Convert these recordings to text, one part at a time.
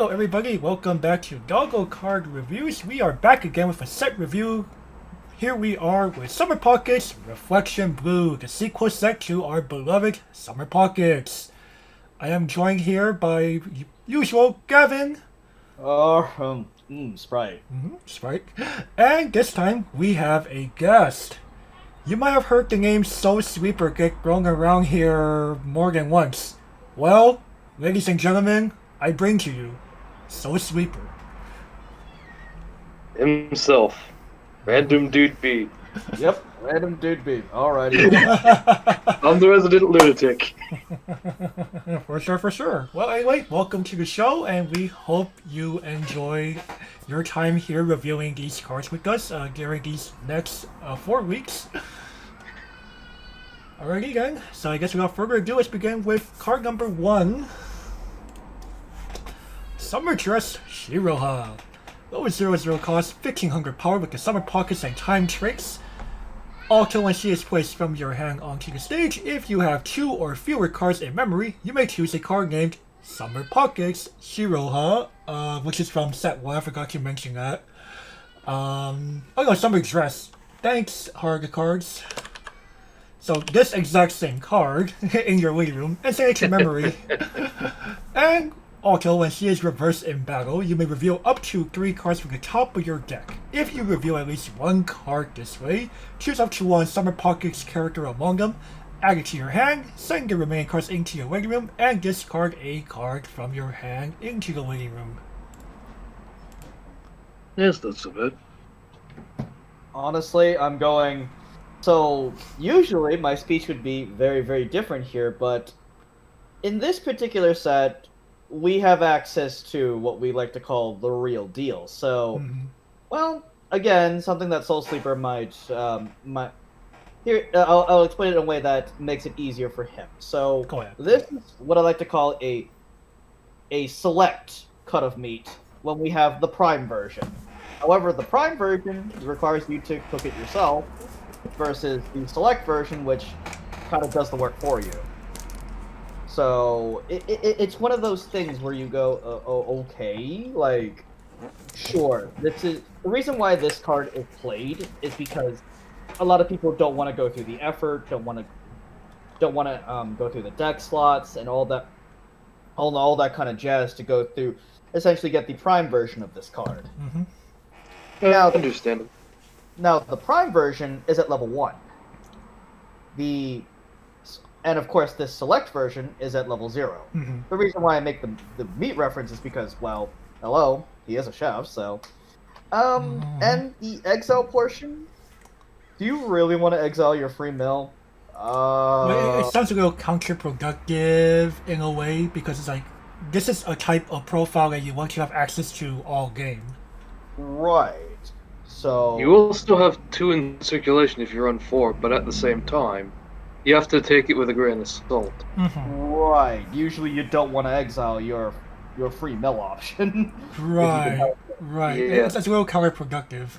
Hello everybody, welcome back to Doggo Card Reviews. We are back again with a set review. Here we are with Summer Pockets Reflection Blue, the sequel set to our beloved Summer Pockets. I am joined here by usual Gavin. Sprite. Sprite. And this time we have a guest. You might have heard the name Soul Sweeper get thrown around here more than once. Well, ladies and gentlemen, I bring to you Soul Sweeper. Himself. Random Dude B. Yep, random dude beat. Alrighty. I'm the resident lunatic. For sure. Well, anyway, welcome to the show, and we hope you enjoy your time here reviewing these cards with us during these next 4 weeks. Alrighty then, so I guess without further ado, let's begin with card number 1. Summer Dress Shiroha. Low 0/0 cost, 1500 power with the Summer Pockets and Time Tricks. Also, when she is placed from your hand onto the stage, if you have 2 or fewer cards in memory, you may choose a card named Summer Pockets Shiroha, which is from set 1, I forgot to mention that. Oh no, Summer Dress. Thanks, Harga Cards. So this exact same card in your living room and send it to memory. And also, when she is reversed in battle, you may reveal up to 3 cards from the top of your deck. If you reveal at least 1 card this way, choose up to 1 Summer Pockets character among them, add it to your hand, send the remaining cards into your living room, and discard a card from your hand into the living room. Yes, that's so bad. Honestly, I'm going... So, usually my speech would be very, very different here, but in this particular set, we have access to what we like to call the real deal. So, well, again, something that Soul Sleeper might here, I'll explain it in a way that makes it easier for him. So, this is what I like to call a select cut of meat when we have the Prime version. However, the Prime version requires you to cook it yourself, versus the Select version, which kind of does the work for you. So it's one of those things where you go, okay, like, sure. This is the reason why this card is played is because a lot of people don't want to go through the effort, don't want to go through the deck slots and all that kind of jazz to go through, essentially get the Prime version of this card. Now, understandable. Now, the Prime version is at level 1. And of course, this Select version is at level 0. The reason why I make the meat reference is because, well, hello, he is a chef, so... And the exile portion? Do you really want to exile your free mill? It sounds a little counterproductive in a way, because it's like, this is a type of profile that you want to have access to all game. Right. So you will still have 2 in circulation if you run 4, but at the same time, you have to take it with a grain of salt. Right. Usually you don't want to exile your free mill option. Right. Yeah. It's a little counterproductive.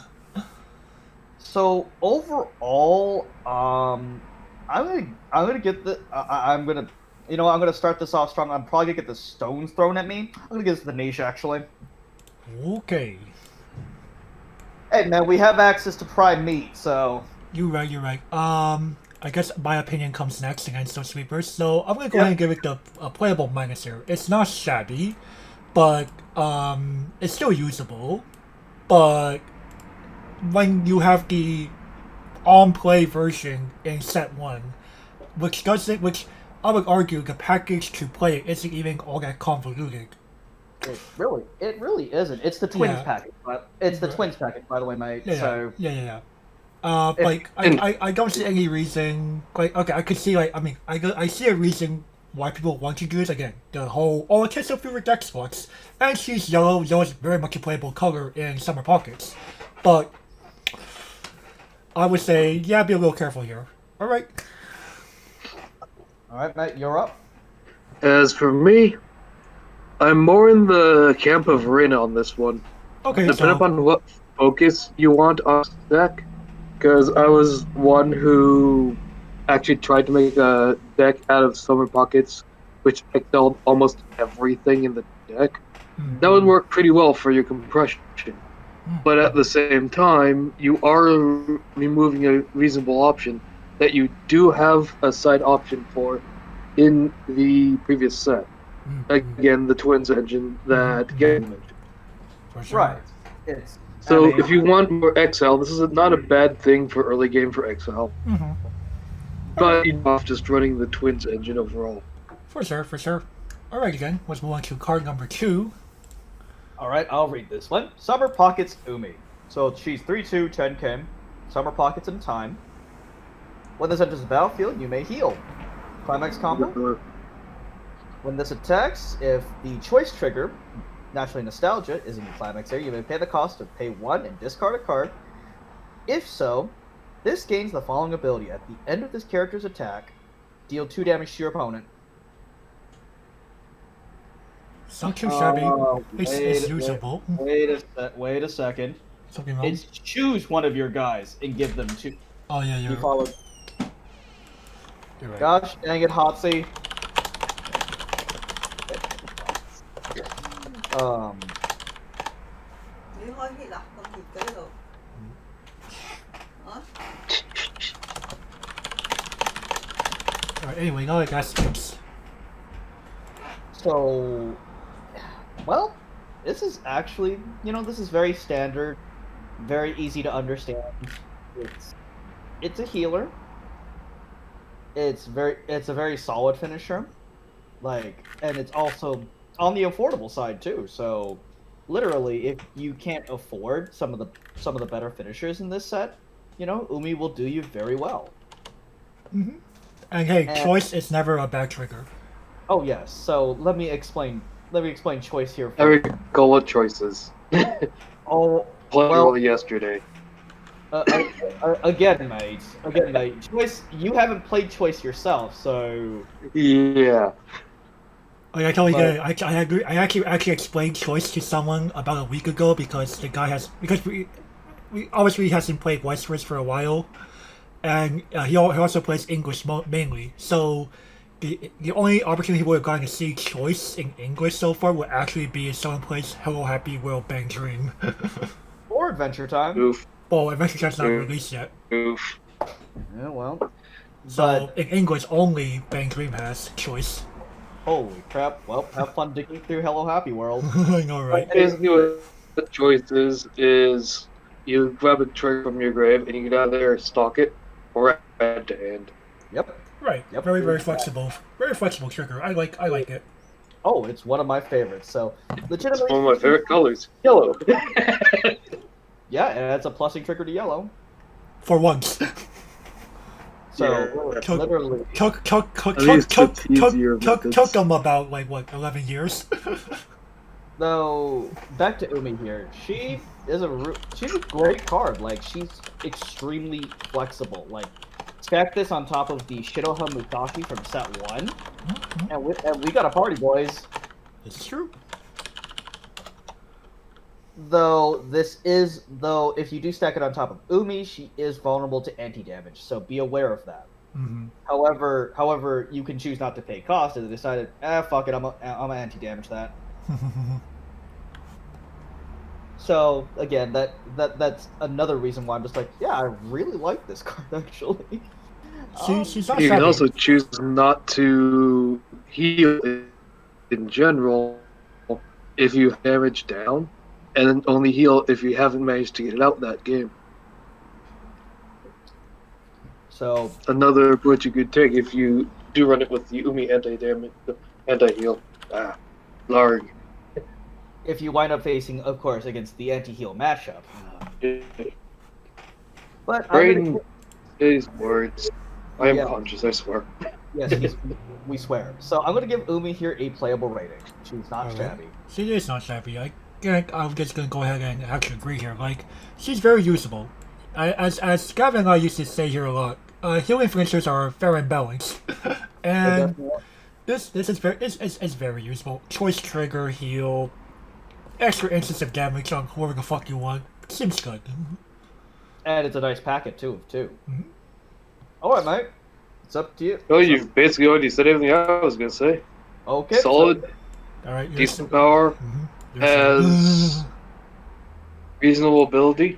So overall, I'm gonna start this off strong. I'm probably gonna get the stones thrown at me. I'm gonna give this to the niche actually. Okay. Hey man, we have access to Prime meat, so... You're right. I guess my opinion comes next against those sweepers, so I'm gonna go ahead and give it the playable minus here. It's not shabby, but it's still usable. But when you have the on-play version in set 1, which I would argue the package to play it isn't even all that convoluted. It really isn't. It's the Twins package, but it's the Twins package, by the way, mate. Yeah. I don't see any reason. Like, okay, I could see I see a reason why people want to do this again. The whole it takes a few deck spots, and she's yellow. Yellow is very much a playable color in Summer Pockets, but I would say be a little careful here. All right, mate, you're up. As for me, I'm more in the camp of Rin on this one. Okay, depending upon what focus you want on deck, because I was one who actually tried to make a deck out of Summer Pockets, which excelled almost everything in the deck. That would work pretty well for your compression. But at the same time, you are removing a reasonable option that you do have a side option for in the previous set. Again, the twins engine that Gavin mentioned. For sure. Right. It's So I mean, if you want more XL, this is not a bad thing for early game for XL. But enough just running the twins engine overall. For sure, for sure. Alright then, let's move on to card number 2. all right, I'll read this one. Summer Pockets Umi. So she's 3/2, 10 Kim. Summer Pockets in time. When this enters the battlefield, you may heal. Climax combo. When this attacks, if the choice trigger, naturally nostalgia, is in the climax area, you may pay the cost to pay 1 and discard a card. If so, this gains the following ability. At the end of this character's attack, deal 2 damage to your opponent. It's not too shabby. It's usable. Wait a second. Something wrong? It's choose one of your guys and give them 2. Oh yeah, You you're follow. right. Gosh dang it, Hotsy. Nếu hơi bị lọc con thịt cái rồi. Hả? Alright, anyway, now I got skips. So, well, this is actually, this is very standard, very easy to understand. It's a healer. It's a very solid finisher, and it's also on the affordable side too. So, literally, if you can't afford some of the better finishers in this set, Umi will do you very well. And hey, choice is never a bad trigger. Oh yes. So let me explain choice here. Eric, go with choices. Oh, Well, yesterday. Again, mate. Choice. You haven't played choice yourself, so. Yeah. Like, I totally get it. I agree. I actually explained choice to someone about a week ago because the guy we obviously hasn't played Weiss Schwarz for a while, and he also plays English mainly. So the only opportunity he would have gotten to see choice in English so far would actually be if someone plays Hello Happy World Bang Dream. Or Adventure Time. Oof. Well, Adventure Time's not released yet. Oof. Yeah, well. So in English only, Bang Dream has choice. Holy crap! Well, have fun digging through Hello Happy World. I know, right? Basically, what the choice is you grab a trigger from your grave and you get out of there, stalk it, or add to hand. Yep. Right. Yep. Very flexible. Very flexible trigger. I like it. Oh, it's one of my favorites. So, legitimately. It's one of my favorite colors, yellow. Yeah, and it's a plussing trigger to yellow. For once. So Yeah. literally. Took them about 11 years. Though back to Umi here, she's a great card. She's extremely flexible. Stack this on top of the Shiroha Umi from set 1, and we got a party, boys. It's true. Though if you do stack it on top of Umi, she is vulnerable to anti-damage, so be aware of that. However, you can choose not to pay cost and decided, fuck it, I'm gonna anti-damage that. So again, that's another reason why I'm just I really like this card actually. She's not You can shabby. also choose not to heal in general if you have damage down, and then only heal if you haven't managed to get it out that game. So Another approach you could take if you do run it with the Umi anti-heal. Larg. if you wind up facing, of course, against the anti-heal matchup. But Brain is words. I am Yeah. conscious, I swear. yes, we swear. So I'm gonna give Umi here a playable rating. She's not Alright. shabby. She is not shabby. I'm just gonna go ahead and actually agree here. She's very usable. As Gavin and I used to say here a lot, healing finishers are fair and balanced, and this is very usable. Choice trigger, heal, extra instance of damage on whoever the fuck you want. Seems good. And it's a nice packet too. Alright, mate. It's up to you. Oh, you've basically already said everything I was gonna say. Okay. Solid, so- All right. decent power, has reasonable ability,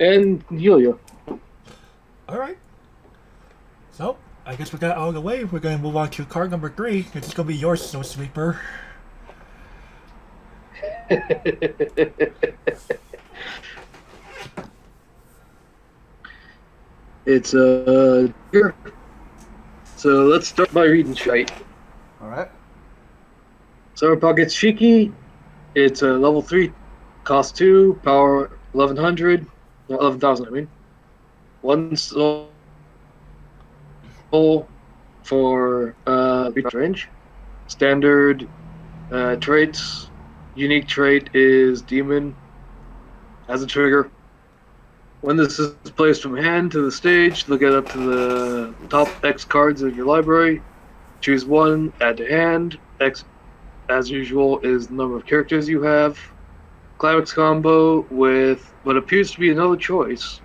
and can heal you. Alright. So, I guess we got out of the way. We're going to move on to card number 3. It's going to be yours, Soul Sweeper. It's here. So let's start by reading shite. Alright. Summer Pocket's Shiki. It's a level 3, cost 2, power 1100, 11,000. I mean, 1 soul for range. Standard traits. Unique trait is Demon. Has a trigger. When this is placed from hand to the stage, look at up to the top X cards of your library. Choose one, add to hand. X, as usual, is the number of characters you have. Climax combo with what appears to be another choice.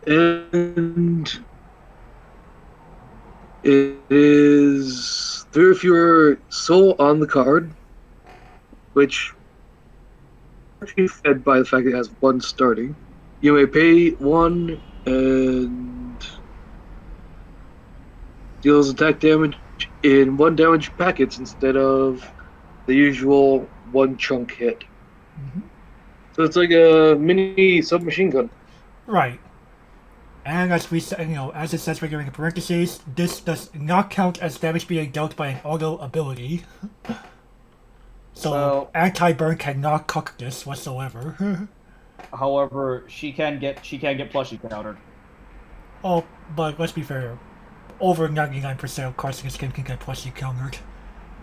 And it is 3 or fewer soul on the card, which is fed by the fact it has 1 starting. You may pay 1 and deals attack damage in 1 damage packets instead of the usual 1 chunk hit. Mm-hmm. So it's like a mini submachine gun. Right. And as we said, as it says right here in parentheses, this does not count as damage being dealt by an auto ability. So anti-burn cannot cock this whatsoever. However, she can get plushie countered. Oh, but let's be fair. Over 99% of cards in this game can get plushie countered.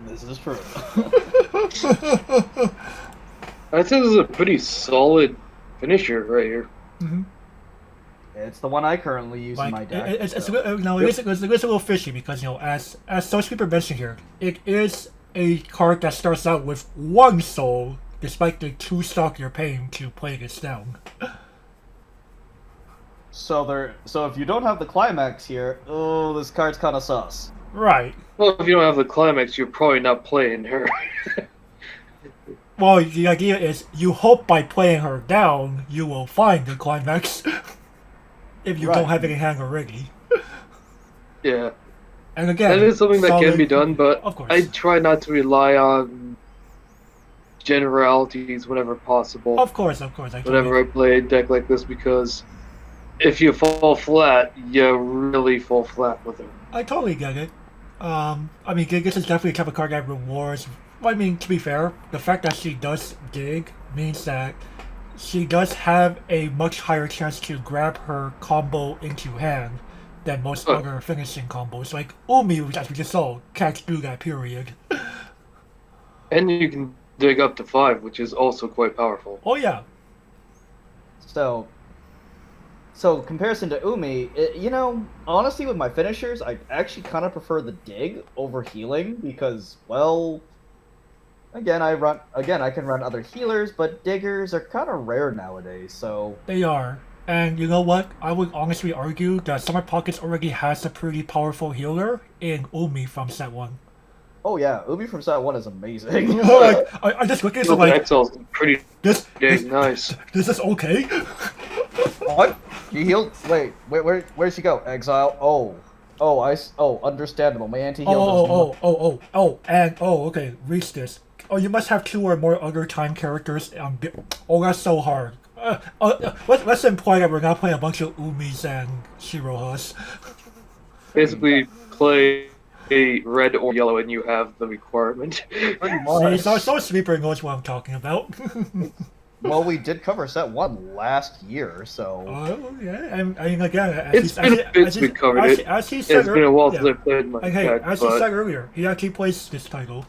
This is true. I'd say this is a pretty solid finisher right here. Mm-hmm. It's the one I currently use in my deck. It's a little fishy because, as Soul Sweeper mentioned here, it is a card that starts out with 1 soul, despite the 2 stock you're paying to play this down. So if you don't have the climax here, this card's kind of sus. Right. Well, if you don't have the climax, you're probably not playing her. Well, the idea is you hope by playing her down, you will find the climax. If you don't have it in hand already. Yeah. And again, that is something that can be done, but of course. I try not to rely on generalities whenever possible. Of course. Whenever I play a deck like this, because if you fall flat, you really fall flat with her. I totally get it. I mean, this is definitely a type of card that rewards. I mean, to be fair, the fact that she does dig means that she does have a much higher chance to grab her combo into hand than most other finishing combos. Like Umi, as we just saw, can't do that, period. And you can dig up to 5, which is also quite powerful. Oh yeah. So comparison to Umi, honestly, with my finishers, I actually kind of prefer the dig over healing because, well, again, I can run other healers, but diggers are kind of rare nowadays. So They are. And you know what? I would honestly argue that Summer Pockets already has a pretty powerful healer in Umi from set 1. Oh yeah, Umi from set 1 is amazing. I just look at it Look, like, Excel's pretty this nice. This is okay? What? You healed? Wait, where'd she go? Exile? Understandable. My anti-heal Okay, reach this. Oh, you must have 2 or more other time characters. That's so hard. Let's imply that we're not playing a bunch of Umis and Shirohas. Basically, play a red or yellow and you have the requirement. See, so Sweeper knows what I'm talking about. Well, we did cover set 1 last year, so... Oh, yeah, and I mean, again... It's been a bit we covered it. As he said it's been a while since I played my deck, as he said earlier, he actually plays this title.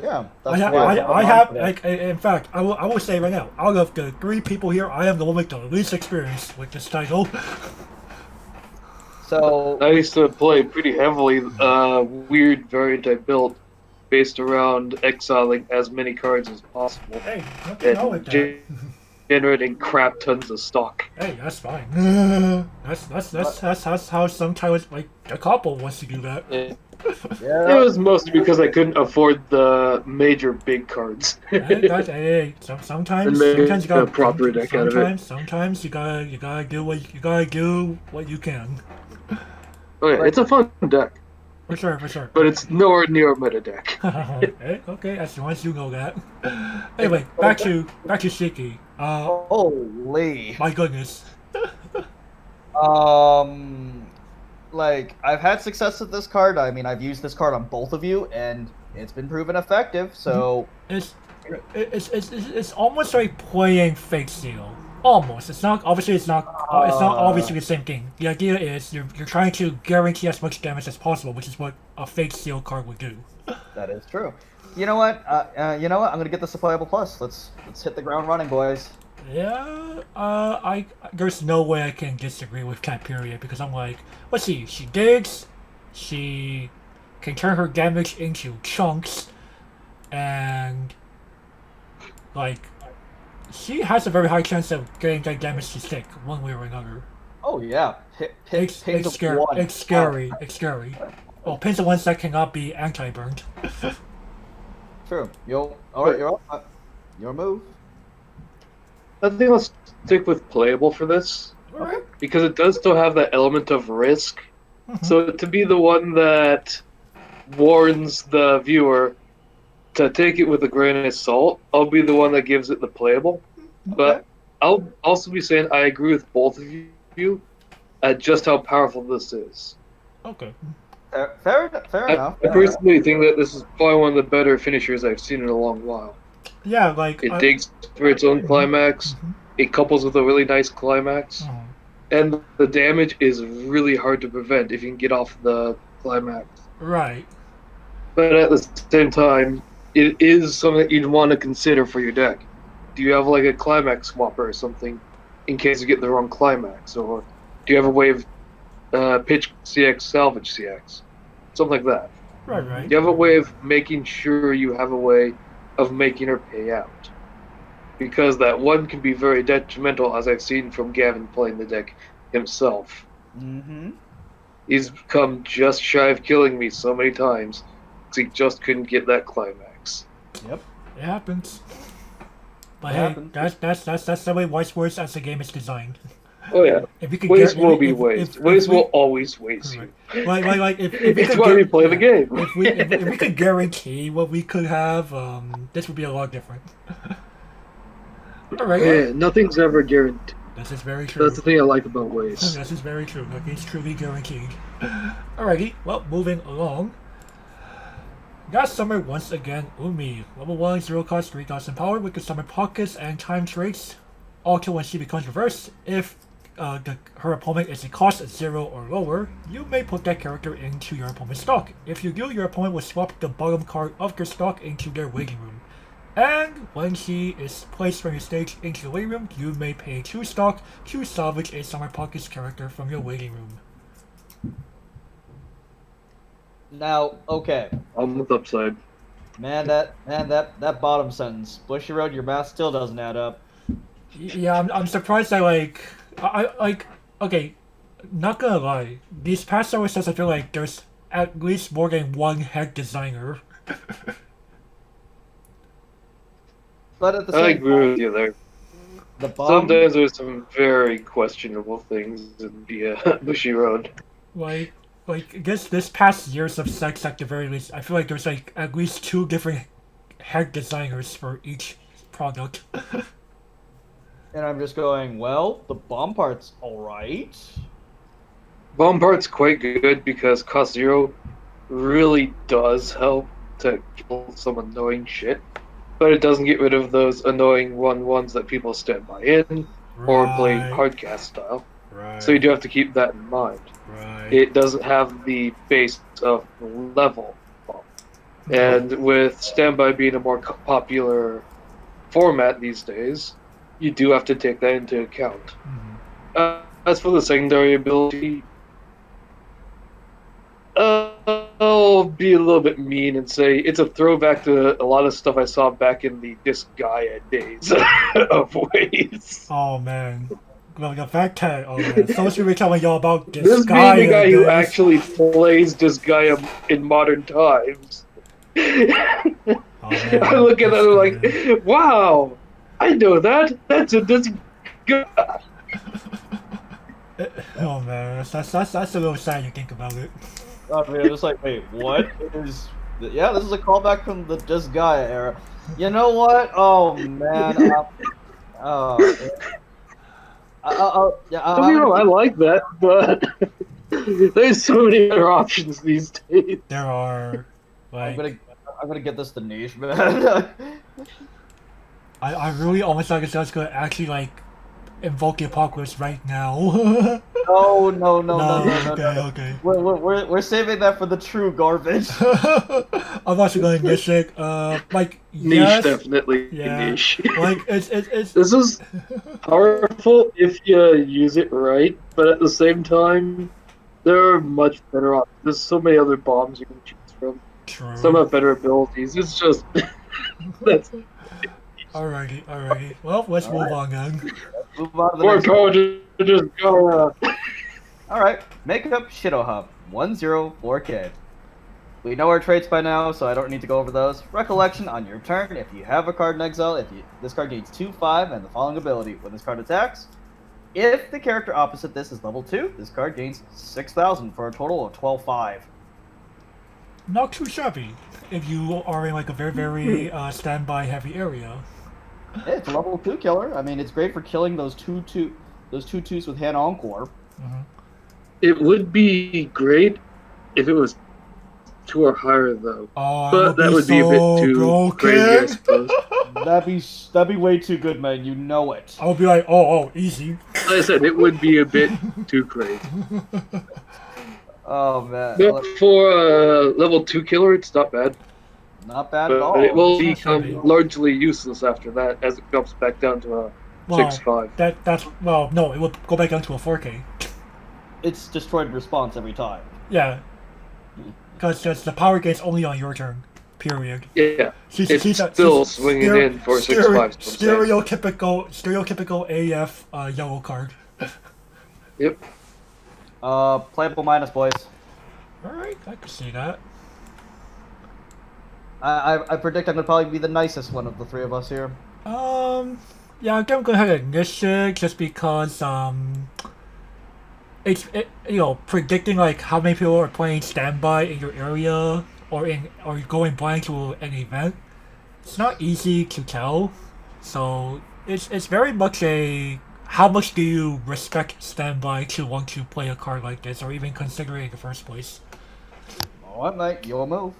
Yeah, in fact, I will say right now, out of the 3 people here, I am the one with the least experience with this title. So... I used to play pretty heavily weird variant I built based around exiling as many cards as possible. Hey, nothing wrong with that. generating crap tons of stock. Hey, that's fine. That's how sometimes like a couple wants to do that. It Yeah. was mostly because I couldn't afford the major big cards. Sometimes make you a gotta proper deck out of it. sometimes you gotta do what you can. Oh yeah, it's a fun deck, For sure. but it's nowhere near a meta deck. Okay, as long as you know that. Anyway, back to Shiki. Holy. My goodness. Like, I've had success with this card. I mean, I've used this card on both of you, and it's been proven effective, so... It's almost like playing Fake Seal. Almost. It's not obviously the same thing. The idea is you're trying to guarantee as much damage as possible, which is what a Fake Seal card would do. That is true. You know what? I'm gonna get this a playable plus. Let's hit the ground running, boys. Yeah, there's no way I can disagree with that period because I'm like, let's see, she digs, she can turn her damage into chunks, and like, she has a very high chance of getting that damage to stick one way or another. Oh yeah, It's scary. Well, pins of ones that cannot be anti-burned. True. Alright, you're up. Your move. I think I'll stick with playable for this Alright. because it does still have that element of risk. So to be the one that warns the viewer to take it with a grain of salt, I'll be the one that gives it the playable. But I'll also be saying I agree with both of you at just how powerful this is. Okay. Fair enough. I personally think that this is probably one of the better finishers I've seen in a long while. Yeah, like It digs for its own climax. It couples with a really nice climax. And the damage is really hard to prevent if you can get off the climax. Right. But at the same time, it is something that you'd want to consider for your deck. Do you have like a climax swapper or something in case you get the wrong climax? Or do you have a way of pitch CX, salvage CX? Something like that. Right. You have a way of making sure you have a way of making her pay out. Because that one can be very detrimental, as I've seen from Gavin playing the deck himself. Mm-hmm. He's come just shy of killing me so many times because he just couldn't get that climax. Yep. It happens. But It hey, happens. that's the way Weiss Schwarz as the game is designed. Oh yeah, If you could waste guar- will if- be if- waste. if- Waste if we- will always waste you. Like if we It's could why we guar- play the game. If we could guarantee what we could have, this would be a lot different. All right. Yeah, nothing's ever guaranteed. This is very true. That's the thing I like about waste. This is very true. Nothing's truly guaranteed. Alrighty, well, moving along. Last summer, once again, Umi. Level 1, 0 cost, 3,000 power, with the summer pockets and time traits. Also, when she becomes reversed, if her opponent is a cost 0 or lower, you may put that character into your opponent's stock. If you do, your opponent will swap the bottom card of their stock into their waiting room. And when she is placed from your stage into the waiting room, you may pay 2 stock to salvage a Summer Pockets character from your waiting room. Now, okay. On the upside. That bottom sentence. Bushy Road, your math still doesn't add up. Yeah, I'm surprised that okay, not gonna lie, these past several sets I feel like there's at least more than one head designer. But at the I same agree with you there. the bottom... Sometimes there's some very questionable things in the Bushy Road. Like this past years of sex at the very least, I feel like there's like at least 2 different head designers for each product. And I'm just going, well, the bomb part's alright. Bomb part's quite good because cost 0 really does help to kill some annoying shit. But it doesn't get rid of those annoying 1/1s that people stand by in or play hardcast style. Right. So you do have to keep that in mind. Right. It doesn't have the base of level. And with standby being a more popular format these days, you do have to take that into account. As for the secondary ability, I'll be a little bit mean and say it's a throwback to a lot of stuff I saw back in the Disgaea days of Weiss. Oh man. Well, the fact that, oh man, someone should be telling y'all about this This guy. being the guy who days. actually plays Disgaea in modern times. Oh, man, I look at that and Disgaea. I'm like, wow, I know that. That's a Disgaea. Oh man, that's a little sad you think about it. I mean, it's like, wait, what is? Yeah, this is a callback from the Just Gaia era. You know what? Oh man. Yeah. Don't get me wrong, I like that, but there's so many other options these days. There are, like, I'm gonna get this the niche, man. I really almost like it's gonna actually like invoke the apocalypse right now. No. Okay. We're saving that for the true garbage. I'm also going Mystic. Like Niche, yes, definitely yeah. niche. Like it's This is powerful if you use it right, but at the same time, there are much better options. There's so many other bombs you can choose from. true. Some have better abilities. It's just that's Alrighty. Well, let's move on then. Move on to the more next power to just go. All right, makeup Shiroha 104K. We know our traits by now, so I don't need to go over those. Recollection on your turn. If you have a card in exile, this card gains 2/5 and the following ability. When this card attacks, if the character opposite this is level 2, this card gains 6,000 for a total of 12/5. Not too shabby if you are in like a very standby heavy area. Hey, it's a level 2 killer. I mean, it's great for killing those 2/2s with hand encore. It would be great if it was 2 or higher, though. Oh, But that would be a bit too broken. crazy, I suppose. That'd be way too good, man. You know it. I would be like, oh, easy. Like I said, it would be a bit too crazy. Oh man, But for a level 2 killer, it's not bad. not bad at all. But it will It's not shabby. become largely useless after that, as it comes back down to a Well, 6/5. no, it will go back down to a 4K. It's destroyed response every time. Yeah, because the power gain's only on your turn. Period. Yeah, She's still swinging in for 6/5. Stereotypical AF yellow card. Yep. Playable minus, boys. All right, I can see that. I predict I'm gonna probably be the nicest one of the three of us here. Yeah, I'm gonna go ahead and initiate just because predicting like how many people are playing standby in your area or going blind to an event. It's not easy to tell, so it's very much a how much do you respect standby to want to play a card like this or even consider it in the first place. Alright, mate, your move.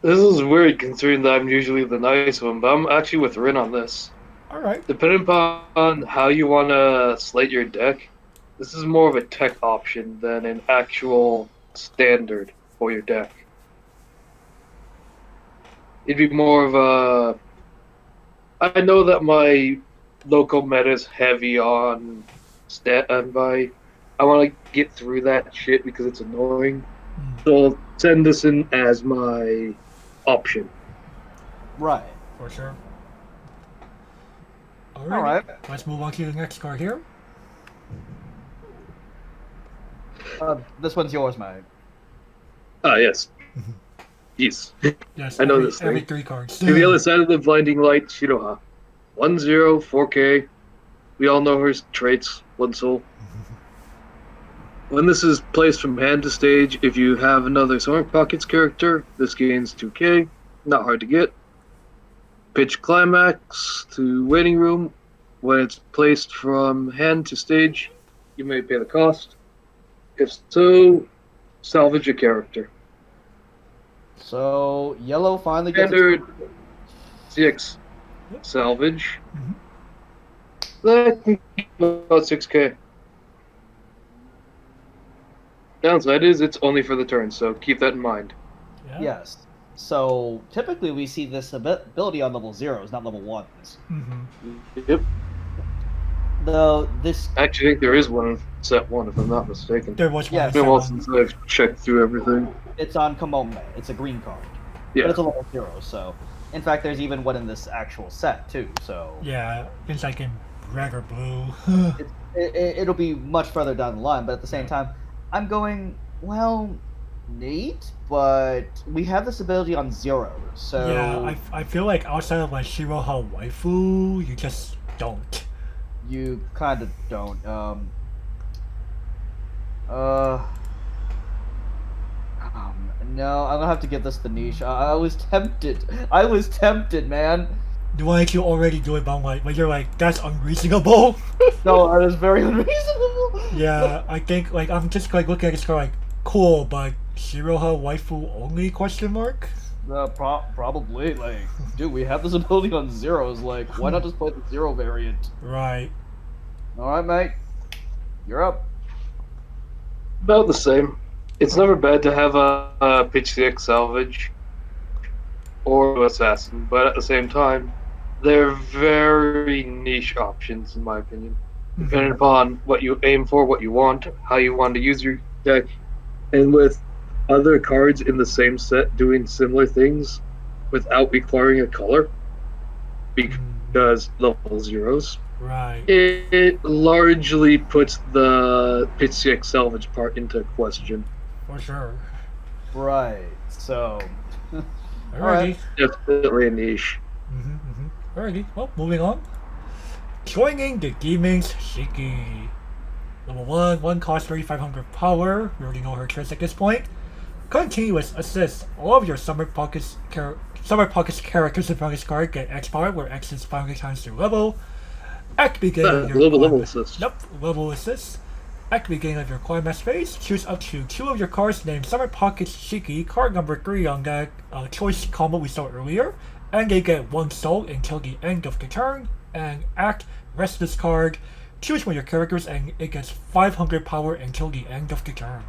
This is weird considering that I'm usually the nice one, but I'm actually with Rin on this. All right. Depending upon how you want to slate your deck, this is more of a tech option than an actual standard for your deck. It'd be more of a... I know that my local meta is heavy on standby. I want to get through that shit because it's annoying. So I'll send this in as my option. Right. For sure. Alright. Let's move on to the next card here. This one's yours, mate. Ah, yes. Yes. Yes, I know every, this thing. every 3 cards. To the other side of the blinding light, Shiroha. 1/0, 4K. We all know her traits, 1 soul. When this is placed from hand to stage, if you have another Summer Pockets character, this gains 2K. Not hard to get. Pitch Climax to Waiting Room. When it's placed from hand to stage, you may pay the cost. If so, salvage a character. So, yellow finally gets Standard 6 salvage. That can keep about 6K. Downside is it's only for the turn, so keep that in mind. Yeah. Yes. So, typically we see this ability on level 0s, not level 1s. Mm-hmm. Yep. Though this, I actually think there is one in set 1, if I'm not mistaken. There was one. Yeah, It's been a while seven. since I've checked through everything. it's on Kamome. It's a green card, Yeah. but it's a level 0. So, in fact, there's even one in this actual set too. So Yeah, it's like in red or blue. it'll be much further down the line. But at the same time, I'm going well, neat. But we have this ability on 0. So Yeah, I feel like outside of like Shiroha waifu, you just don't. you kind of don't. No, I'm gonna have to give this the niche. I was tempted. I was tempted, man. The one that you already do it, but I'm like, but you're like, that's unreasonable. No, that is very unreasonable. Yeah, I think like I'm just like looking at this card like, cool, but Shiroha waifu only question mark? Probably. Like, dude, we have this ability on 0s. Like, why not just play the 0 variant? Right. All right, mate. You're up. About the same. It's never bad to have a pitch CX salvage or assassin, but at the same time, they're very niche options in my opinion. Depending upon what you aim for, what you want, how you want to use your deck, and with other cards in the same set doing similar things without requiring a color, because level 0s, Right. it largely puts the pitch CX salvage part into question. For sure. Right. So, Alrighty. Definitely a niche. Alrighty. Well, moving on. Joining the Demons Shiki. Level 1 cost 3500 power. We already know her tricks at this point. Continuous assist. All of your Summer Pockets characters in front of this card get X power, where X is 500 times their level. At the beginning of your level assist. Yep, level assist. At the beginning of your climax phase, choose up to 2 of your cards named Summer Pockets Shiki, card number 3 on that choice combo we saw earlier, and they get 1 soul until the end of the turn. And rest this card, choose one of your characters, and it gets 500 power until the end of the turn.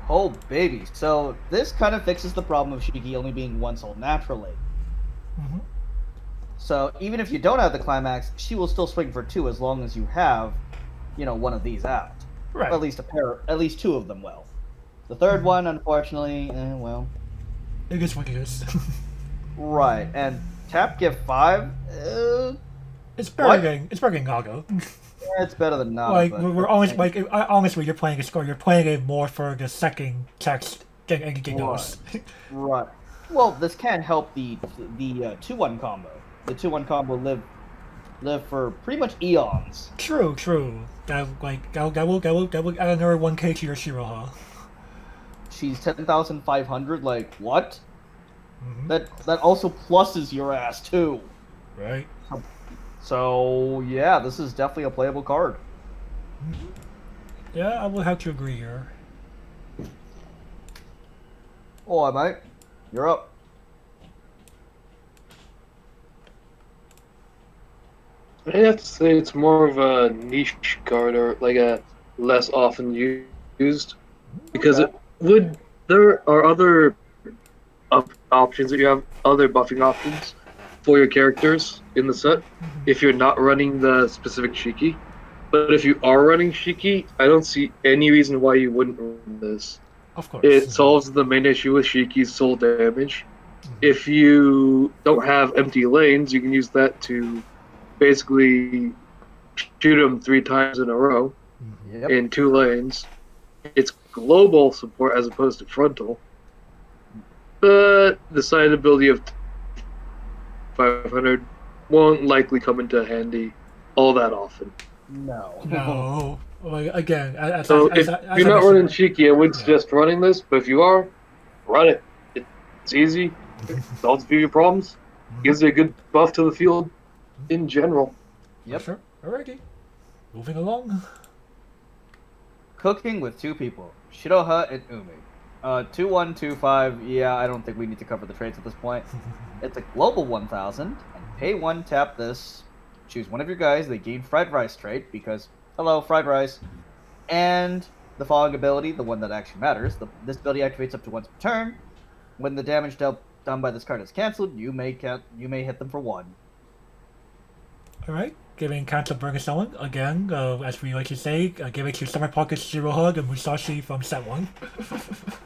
oh baby. So this kind of fixes the problem of Shiki only being 1 soul naturally. So even if you don't have the climax, she will still swing for 2 as long as you have, one of these out. Right. Or at least 2 of them will. The third one, unfortunately, well. It is what it is. Right, and tap give 5. It's better than Naga. It's better than not. Like but we're always like honestly, you're playing a score. You're playing it more for the second text than anything else. Right. Well, this can help the 2-1 combo. The 2-1 combo live for pretty much eons. True. That will add another 1k to your Shiroha. She's 10,500. Like what? That also pluses your ass too. Right. So yeah, this is definitely a playable card. Yeah, I will have to agree here. Oh, mate, you're up. I have to say it's more of a niche card, or like a less often used, because there are other options that you have, other buffing options for your characters in the set if you're not running the specific Shiki. But if you are running Shiki, I don't see any reason why you wouldn't run this. Of course. It solves the main issue with Shiki's soul damage. If you don't have empty lanes, you can use that to basically shoot them 3 times in a row in 2 lanes. It's global support as opposed to frontal. But the side ability of 500 won't likely come into handy all that often. No. Like, again, as If I you're not mentioned- running Shiki, I would suggest running this, but if you are, run it. It's easy. It solves a few of your problems. Gives you a good buff to the field in general. Yep. Sure. Alrighty. Moving along. Cooking with 2 people, Shiroha and Umi. 2-1, 2-5. Yeah, I don't think we need to cover the traits at this point. It's a global 1,000, and pay 1, tap this. Choose one of your guys. They gain fried rice trait because hello, fried rice. And the following ability, the one that actually matters. This ability activates up to once per turn. When the damage done by this card is canceled, you may hit them for 1. Alright. giving Council Burger Selling again, as we like to say, give it to Summer Pocket Shiroha and Musashi from set 1.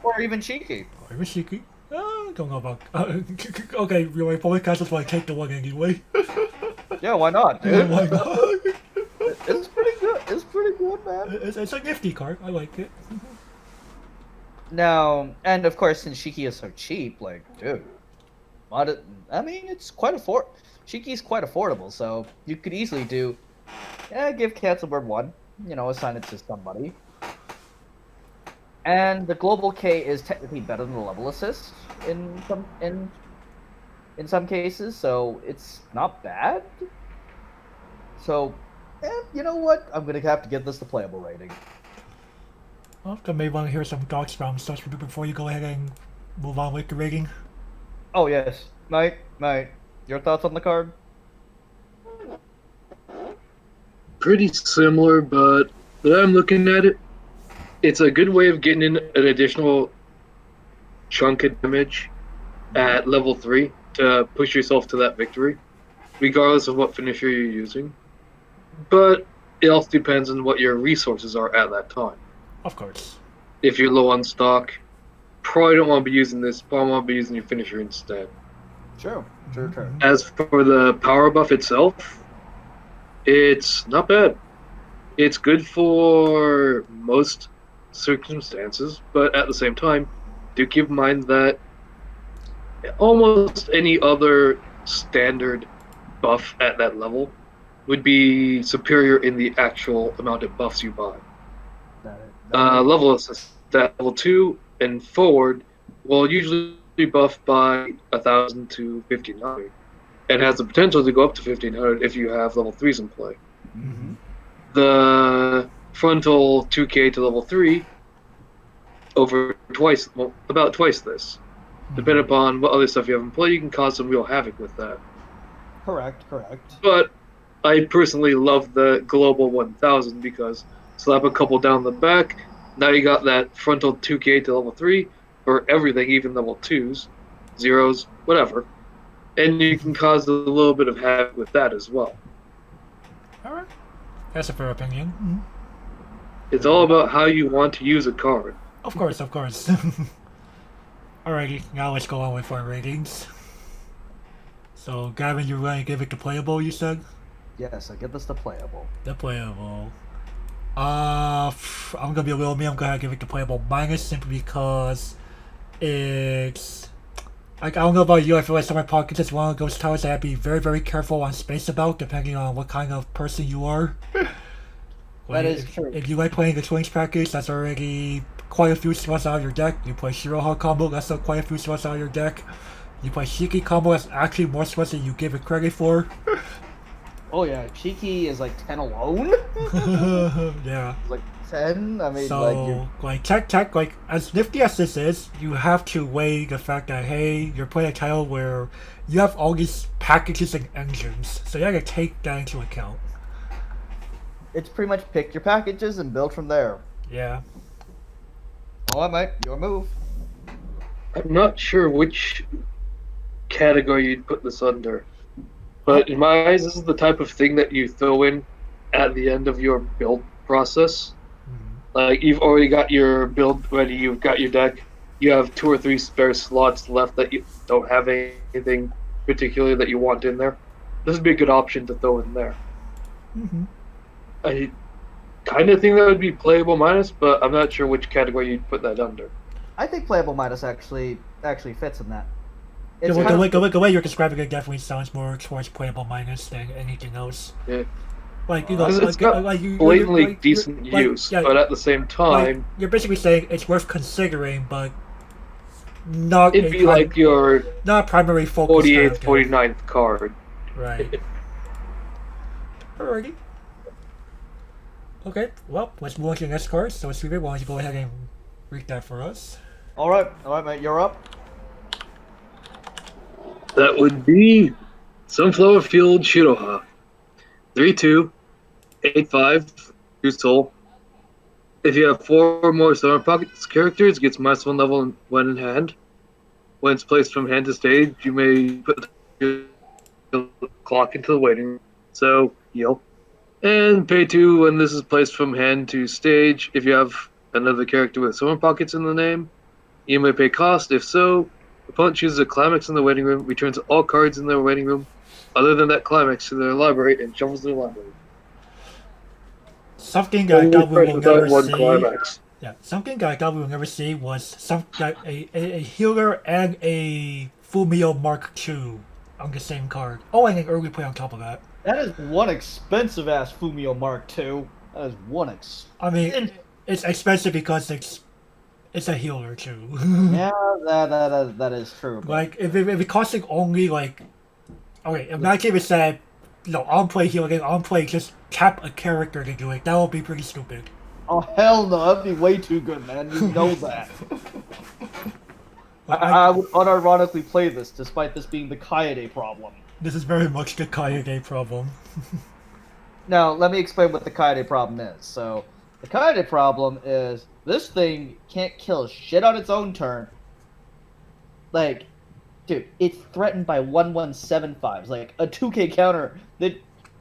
Or even Shiki. Or even Shiki. Don't know about. Okay, really, public councils want to take the one anyway. Yeah, why not, dude? Why not? It's pretty good. It's pretty good, man. It's a nifty card. I like it. Now, and of course, since Shiki is so cheap, like, dude, I mean, it's quite Shiki's quite affordable, so you could easily do, give Cancelbird 1, assign it to somebody. And the Global K is technically better than the Level Assist in some cases, so it's not bad. So, you know what? I'm gonna have to give this the playable rating. Well, I may want to hear some thoughts from Such before you go ahead and move on with the rating. Oh yes, Maid, your thoughts on the card? Pretty similar, but that I'm looking at it, it's a good way of getting in an additional chunk of damage at level 3 to push yourself to that victory, regardless of what finisher you're using. But it also depends on what your resources are at that time. Of course. If you're low on stock, probably don't want to be using this, probably want to be using your finisher instead. True. As for the power buff itself, it's not bad. It's good for most circumstances, but at the same time, do keep in mind that almost any other standard buff at that level would be superior in the actual amount of buffs you buy. Level assist at level 2 and forward will usually be buffed by 1,000 to 1,500, and has the potential to go up to 1,500 if you have level 3s in play. Mm-hmm. The frontal 2k to level 3 about twice this. Depending upon what other stuff you have in play, you can cause some real havoc with that. Correct. But I personally love the global 1000 because slap a couple down the back, now you got that frontal 2k to level 3 for everything, even level 2s, 0s, whatever. And you can cause a little bit of havoc with that as well. Alright. That's a fair opinion. It's all about how you want to use a card. Of course. Alrighty, now let's go on with our ratings. So, Gavin, you're going to give it the playable, you said? Yes, I give this the playable. The playable. I'm gonna be a little mean. I'm gonna give it the playable minus simply because it's like, I don't know about you. I feel like Summer Pockets is one of those titles that I have to be very, very careful on space about, depending on what kind of person you are. That is true. If you like playing the Twins package, that's already quite a few slots out of your deck. You play Shiroha combo, that's quite a few slots out of your deck. You play Shiki combo, that's actually more slots than you give it credit for. Oh yeah, Shiki is like 10 alone? Yeah. Like 10? I mean, so, tech, as nifty as this is, you have to weigh the fact that, hey, you're playing a title where you have all these packages and engines, so you have to take that into account. It's pretty much pick your packages and build from there. Yeah. Alright, mate, your move. I'm not sure which category you'd put this under. But in my eyes, this is the type of thing that you throw in at the end of your build process. Like, you've already got your build ready, you've got your deck, you have 2 or 3 spare slots left that you don't have anything particularly that you want in there. This would be a good option to throw in there. I kind of think that would be playable minus, but I'm not sure which category you'd put that under. I think playable minus actually fits in that. The way you're describing it definitely sounds more towards playable minus than anything else. Yeah. Like, you know, it's got blatantly decent use, but at the same time, you're basically saying it's worth considering, but not. It'd be like your not primary focus. 48th, 49th card. Right. Alrighty. Okay, well, let's move on to the next card. So, Stevie, why don't you go ahead and read that for us? Alright, mate, you're up. That would be Sunflower Field Shiroha. 3/2, 8/5, use soul. If you have 4 or more Summer Pockets characters, it gets -1 level when in hand. When it's placed from hand to stage, you may put the clock into the waiting room. So Yep. And pay 2 when this is placed from hand to stage. If you have another character with summer pockets in the name, you may pay cost. If so, the opponent chooses a climax in the waiting room, returns all cards in their waiting room other than that climax to their library, and shuffles their library. Something that I Only thought we cards will without never one see. climax. Yeah, something that I thought we will never see was a healer and a Fumio Mark II on the same card. Oh, and an early play on top of that. That is one expensive ass Fumio Mark II. That is one I mean, it's expensive because it's a healer too. Yeah, that is true. But Like if it costing only like, okay, imagine if it said, no, on play healing, on play just tap a character to do it. That would be pretty stupid. oh hell no, that'd be way too good, man. You know that. Like, I would unironically play this, despite this being the Kaede problem. this is very much the Kaede problem. Now, let me explain what the Kaede problem is. So, the Kaede problem is this thing can't kill shit on its own turn. Like, dude, it's threatened by 1175s. Like, a 2k counter.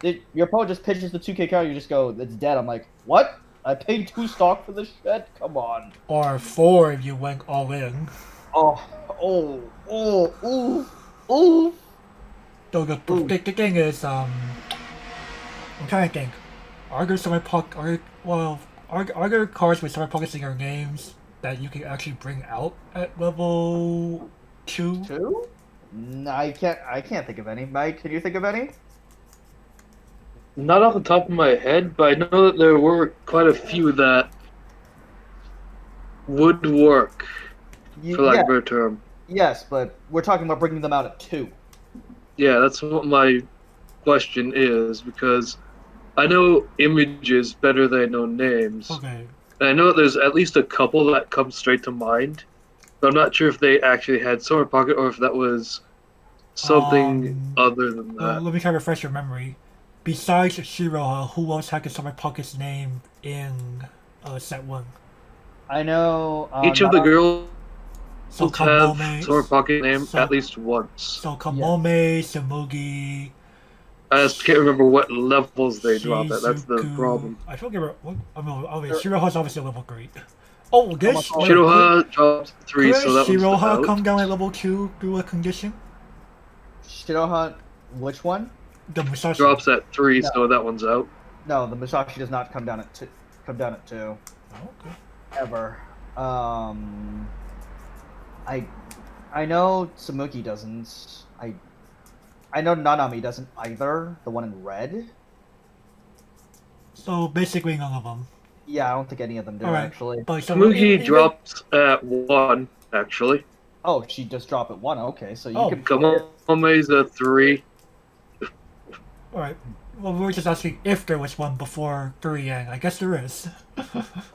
Your opponent just pitches the 2k counter, you just go, it's dead. I'm like, what? I paid 2 stock for this shit? Come on. Or 4 if you went all in. Ooh. So the thing is, I'm trying to think. Are there summer are there cards with summer pockets in your names that you can actually bring out at level 2? 2? No, I can't think of any. Mike, can you think of any? Not off the top of my head, but I know that there were quite a few that would work, for lack of a better term. Yes, but we're talking about bringing them out at 2. Yeah, that's what my question is, because I know images better than I know names. Okay. And I know that there's at least a couple that come straight to mind, but I'm not sure if they actually had Summer Pocket or if that was something other than that. Let me try to refresh your memory. Besides Shiroha, who else had the summer pockets name in set 1? I know. Each of the girls So have Kamome, Summer Pocket name at least once. So Kamome, Samugi. I just can't remember what levels they drop at. That's the Shizuku. problem. I forget. I mean, Shiroha's obviously level 3. Oh, this Shiroha drops 3, could so that one's Shiroha out. come down at level 2 through a condition? Shiroha, which one? The Musashi. Drops at 3, No. so that one's out. No, the Musashi does not come down at 2. Oh, okay. Ever. I know Samuki doesn't. I know Nanami doesn't either. The one in red. So basically none of them. Yeah, I don't think any of them do Alright. actually. But so Mugi drops at 1, actually. Oh, she just dropped at 1. Okay, so you Oh, can. Kamome's a 3. Alright. Well, we were just asking if there was one before 3, and I guess there is.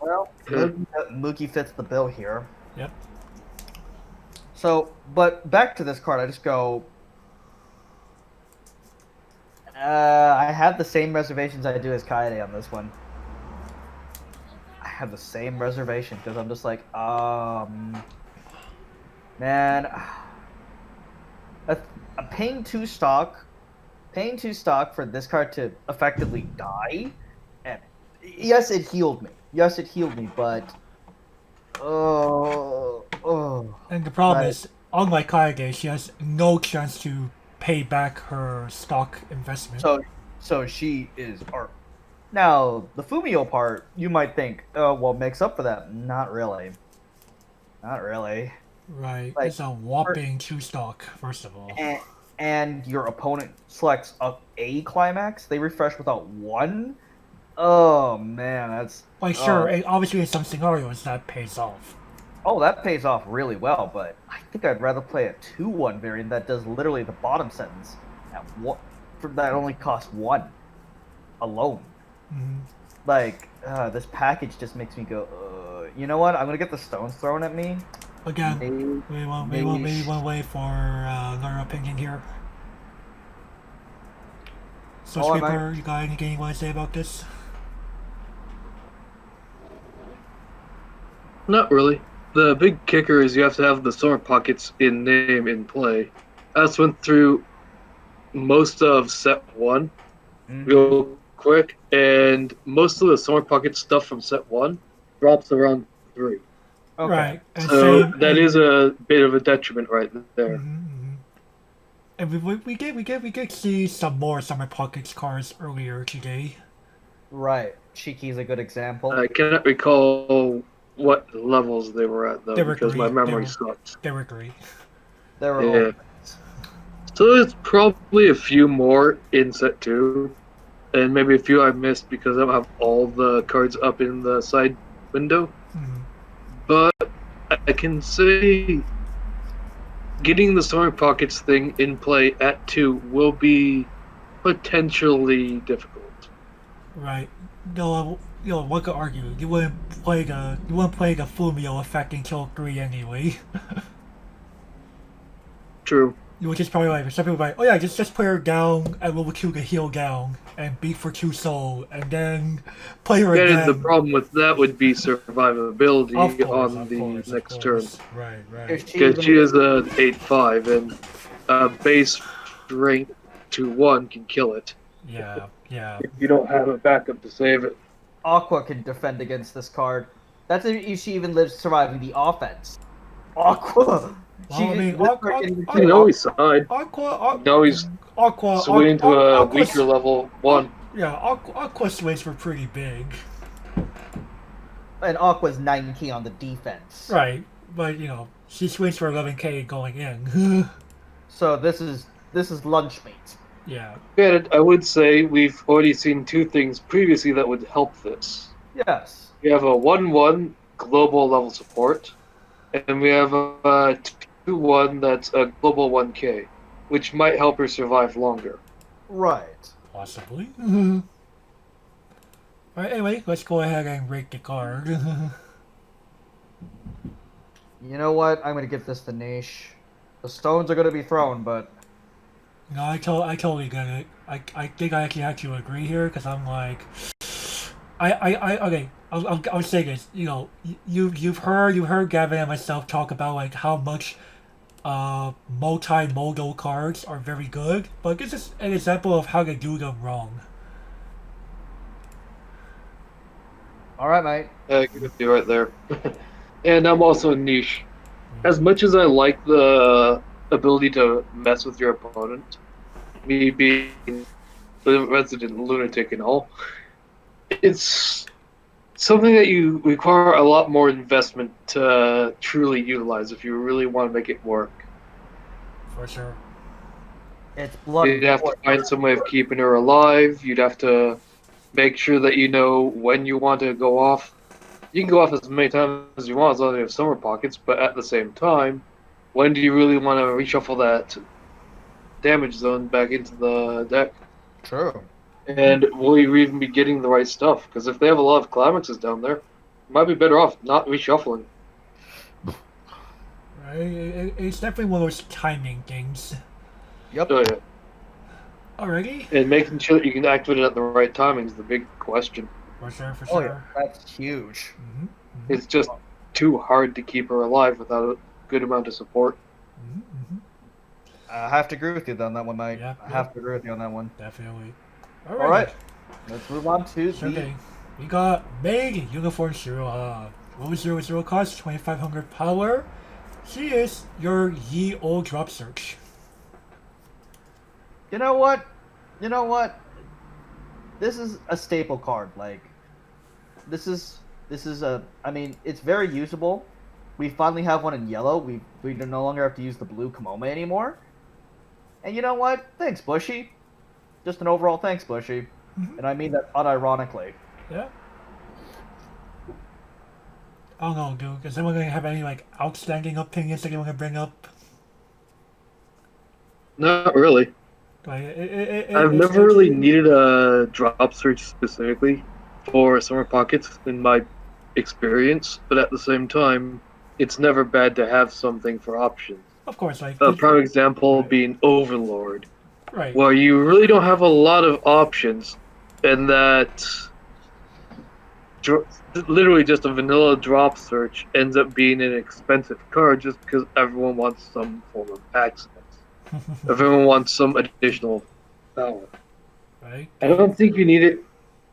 Well, Mugi fits the bill here. Yep. So, but back to this card, I just go. I have the same reservations I do as Kaede on this one. I have the same reservation because I'm just like, man, paying 2 stock for this card to effectively die, and yes, it healed me. But And the problem Right. is, unlike Kaede, she has no chance to pay back her stock investment. so she is art. Now, the Fumio part, you might think, oh, well, makes up for that. Not really. Right. like, It's a whopping 2 stock, first of all. And your opponent selects a climax, they refresh without 1. Oh man, that's Like, sure, obviously in some scenarios that pays off. oh, that pays off really well. But I think I'd rather play a 2-1 variant that does literally the bottom sentence at what that only costs 1 alone. Mhm. Like, this package just makes me go, you know what? I'm gonna get the stones thrown at me. Again, Maybe- we want maybe- to wait for another opinion here. So, Oh, Sweeper, you got anything you want to say about this? Not really. The big kicker is you have to have the Summer Pockets in name in play. I just went through most of set 1, real quick, and most of the Summer Pocket stuff from set 1 drops around 3. Okay. Right. And So same, that is a bit of a detriment right there. And we did see some more Summer Pockets cards earlier today. Right. Shiki's a good example. I cannot recall what levels they were at, though, They were because three. my memory sucks. They were great. There were Yeah. all. So there's probably a few more in set 2, and maybe a few I missed because I don't have all the cards up in the side window. But I can say getting the Summer Pockets thing in play at 2 will be potentially difficult. Right. No, one could argue you wouldn't play the Fumio effect until 3 anyway. True. You would just probably like some people like, oh yeah, just play her down at level 2 to heal down and beat for 2 soul and then play her Yeah, again. the problem with that would be survivability Of the course, next turn. Right. Because she is an 8-5, and a base rank to 1 can kill it. Yeah. If you don't have a backup to save it. Aqua can defend against this card. That's if she even lives surviving the offense. Aqua. Well, I mean, You can always side. You can always swing into a weaker level 1. Yeah, Aqua swings were pretty big. And Aqua's 9K on the defense. Right, but she swings for 11K going in. So this is lunch meat. Yeah. Granted, I would say we've already seen 2 things previously that would help this. Yes. We have a 1-1 global level support, and we have a 2-1 that's a global 1K, which might help her survive longer. Right. Possibly. Alright, anyway, let's go ahead and rate the card. You know what? I'm gonna give this to Niche. The stones are gonna be thrown, but No, I totally get it. I think I actually have to agree here because I'm like, okay. I'll say this. You've heard Gavin and myself talk about like how much multimodal cards are very good, but this is an example of how to do them wrong. all right, mate. I agree with you right there. And I'm also niche. As much as I like the ability to mess with your opponent, me being the resident lunatic and all, it's something that you require a lot more investment to truly utilize if you really want to make it work. For sure. It's blood. You'd have to find some way of keeping her alive. You'd have to make sure that you know when you want to go off. You can go off as many times as you want as long as you have Summer Pockets, but at the same time, when do you really want to reshuffle that damage zone back into the deck? True. And will you even be getting the right stuff? Because if they have a lot of climaxes down there, you might be better off not reshuffling. Right? It's definitely one of those timing things. Yep. So, yeah. Alrighty? And making sure that you can activate it at the right timing is the big question. For sure. Oh yeah, that's huge. It's just too hard to keep her alive without a good amount of support. I have to agree with you on that one, mate. Yeah, I have to agree with you on that one. Definitely. All right. Let's move on to the... Okay. We got Maid Uniform Shiroha. 000 cost, 2500 power. She is your ye old drop search. You know what? This is a staple card. Like, this is a. I mean, it's very usable. We finally have one in yellow. We no longer have to use the blue Kamome anymore. And you know what? Thanks, Bushy. Just an overall thanks, Bushy. And I mean that unironically. Yeah. I don't know, dude. Is anyone going to have any like outstanding opinions that they want to bring up? Not really. Like, I've never really needed a drop search specifically for Summer Pockets in my experience, but at the same time, it's never bad to have something for options. Of course, like A prime example being Overlord, right. where you really don't have a lot of options, and that literally just a vanilla drop search ends up being an expensive card just because everyone wants some form of access. Everyone wants some additional power. Right? I don't think you need it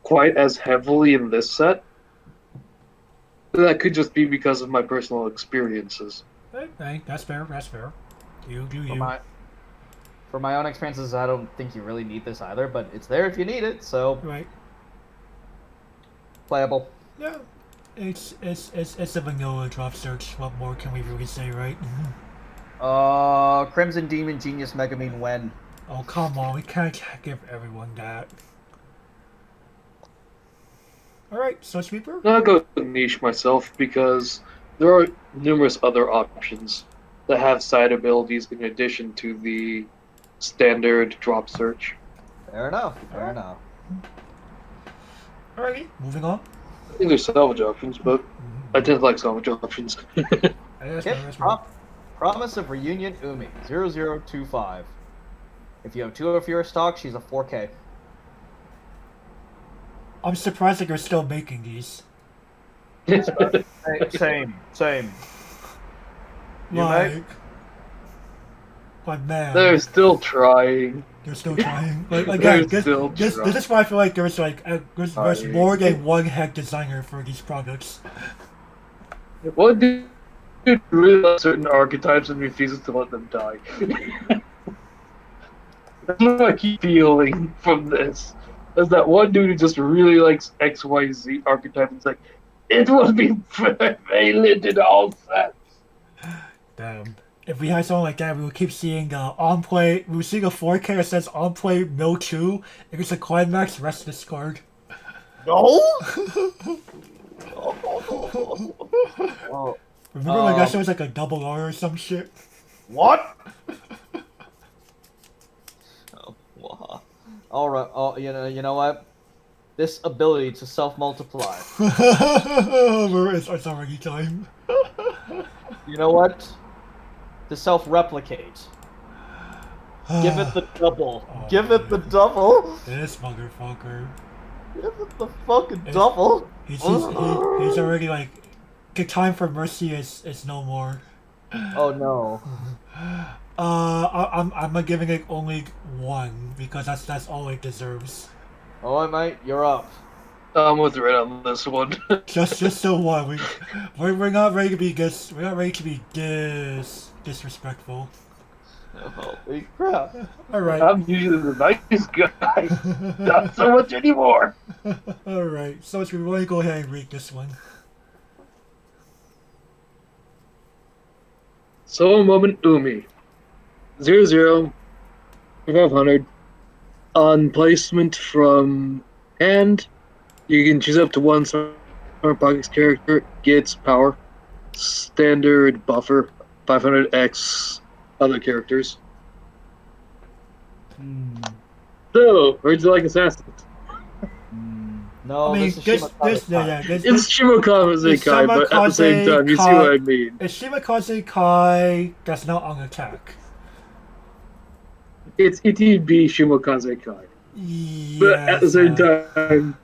quite as heavily in this set. That could just be because of my personal experiences. Right, that's fair. That's fair. You do For you. my own experiences, I don't think you really need this either, but it's there if you need it, so Right. playable. Yeah. It's a vanilla drop search. What more can we really say, right? Crimson Demon Genius Megamine when? Oh, come on. We can't give everyone that. Alright, Sword Sweeper? I'll go niche myself because there are numerous other options that have side abilities in addition to the standard drop search. Fair enough. Fair enough. Alrighty, moving on. I think there's salvage options, but I tend to like salvage options. That's fair, that's fair. Promise of Reunion Umi 0025. If you have 2 or fewer stock, she's a 4K. I'm surprised that you're still making these. Same. You Like, make? but man, They're still trying. they're still trying. Like They're again, still this trying. is why I feel like there's there's Trying. more than one head designer for these products. One dude really loves certain archetypes and refuses to let them die. That's what I keep feeling from this. There's that one dude who just really likes XYZ archetype and it's like, it will be prevalent in all sets. Damn. If we had something like that, we would keep seeing on play. We would see a 4K that says on play mill 2. If it's a climax, rest discard. No. Well, Remember when that show was like a double R or some shit? what? All right. Oh, you know what? This ability to self-multiply. It's already time. You know what? To self-replicate. Give it the double. Oh, Give it the double. This motherfucker. Give it the fucking double. He's already like, the time for mercy is no more. Oh no. I'm giving it only 1 because that's all it deserves. Alright, mate, you're up. I'm with Red on this one. Just so 1. We're not ready to be disrespectful. Holy crap. All right. I'm usually the nice guy. Not so much anymore. All right. So we want to go ahead and read this one. So moment Umi. 00 500. On placement from hand, you can choose up to 1 Summer Pockets character gets power. Standard buffer 500x other characters. So, where'd you like Assassins? No, I mean, this is It's Shimokaze Kai, but at the same time, you see what I mean. It's Shimakaze Kai that's not on attack. It's ETB Shimokaze Kai. Yes, But at the same time,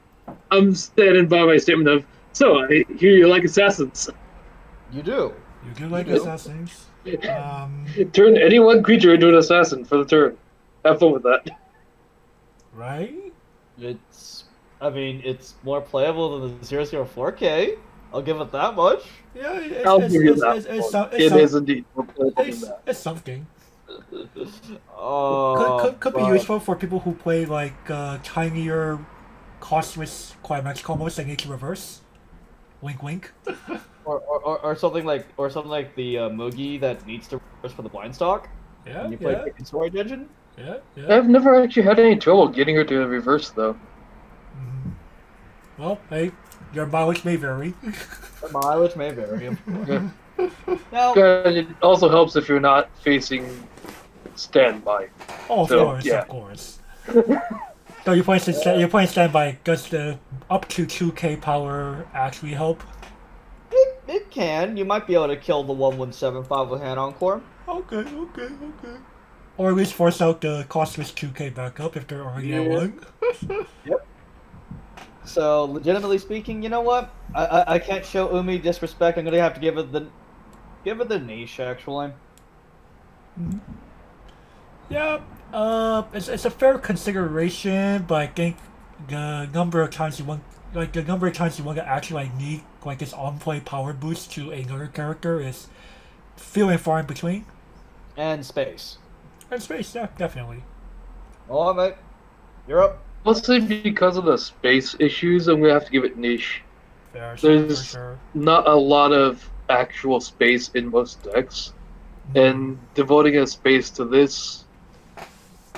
I'm standing by my statement of, so I hear you like Assassins. You do. You do like You do. assassins. Turn any one creature into an assassin for the turn. Have fun with that. Right? I mean, it's more playable than the 004K. I'll give it that much. Yeah, I'll give you that. It is indeed more playable than that. It's something. Could be but- useful for people who play like tinier costless climax combos that need to reverse. Wink, wink. or something like the Mugi that needs to reverse for the blind stock. Yeah, When you play yeah, Chicken Storage Engine. yeah. I've never actually had any trouble getting her to reverse, though. Mhm. Well, hey, your mileage may vary. The mileage may vary. Of course. Now, It also helps if you're not facing standby. Oh, of So, course, yeah. of course. So you're playing standby. Does the up to 2K power actually help? it can. You might be able to kill the 1175 with hand encore. Okay. Or at least force out the costless 2K backup if they're already at Yeah. 1. Yep. So, legitimately speaking, you know what? I can't show Umi disrespect. I'm gonna have to give it the niche actually. Yeah, It's a fair consideration, but I think the number of times you want, to actually like need like this on-play power boost to another character is few and far in between. And space. And space, yeah, definitely. All right, mate. You're up. Mostly because of the space issues, I'm gonna have to give it niche. Fair, for There's sure. not a lot of actual space in most decks, and devoting a space to this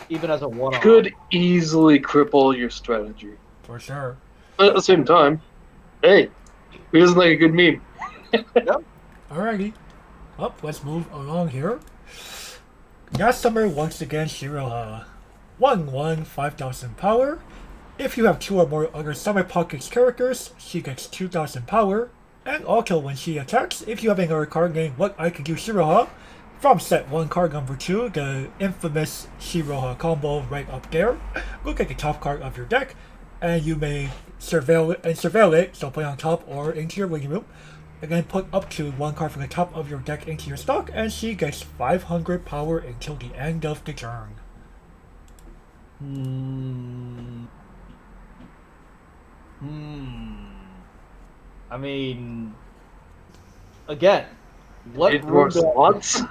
Even as a one-off. could easily cripple your strategy. For sure. But at the same time, hey, who doesn't like a good meme? Alrighty. Well, let's move along here. Last summer, once again, Shiroha. 1/1, 5,000 power. If you have 2 or more other Summer Pockets characters, she gets 2,000 power. And also, when she attacks, if you have another card named What I Can Do Shiroha, from set 1 card number 2, the infamous Shiroha combo right up there, look at the top card of your deck, and you may surveil it, so put it on top or into your waiting room, and then put up to 1 card from the top of your deck into your stock, and she gets 500 power until the end of the turn. I mean, again, what Need room more do I, slots?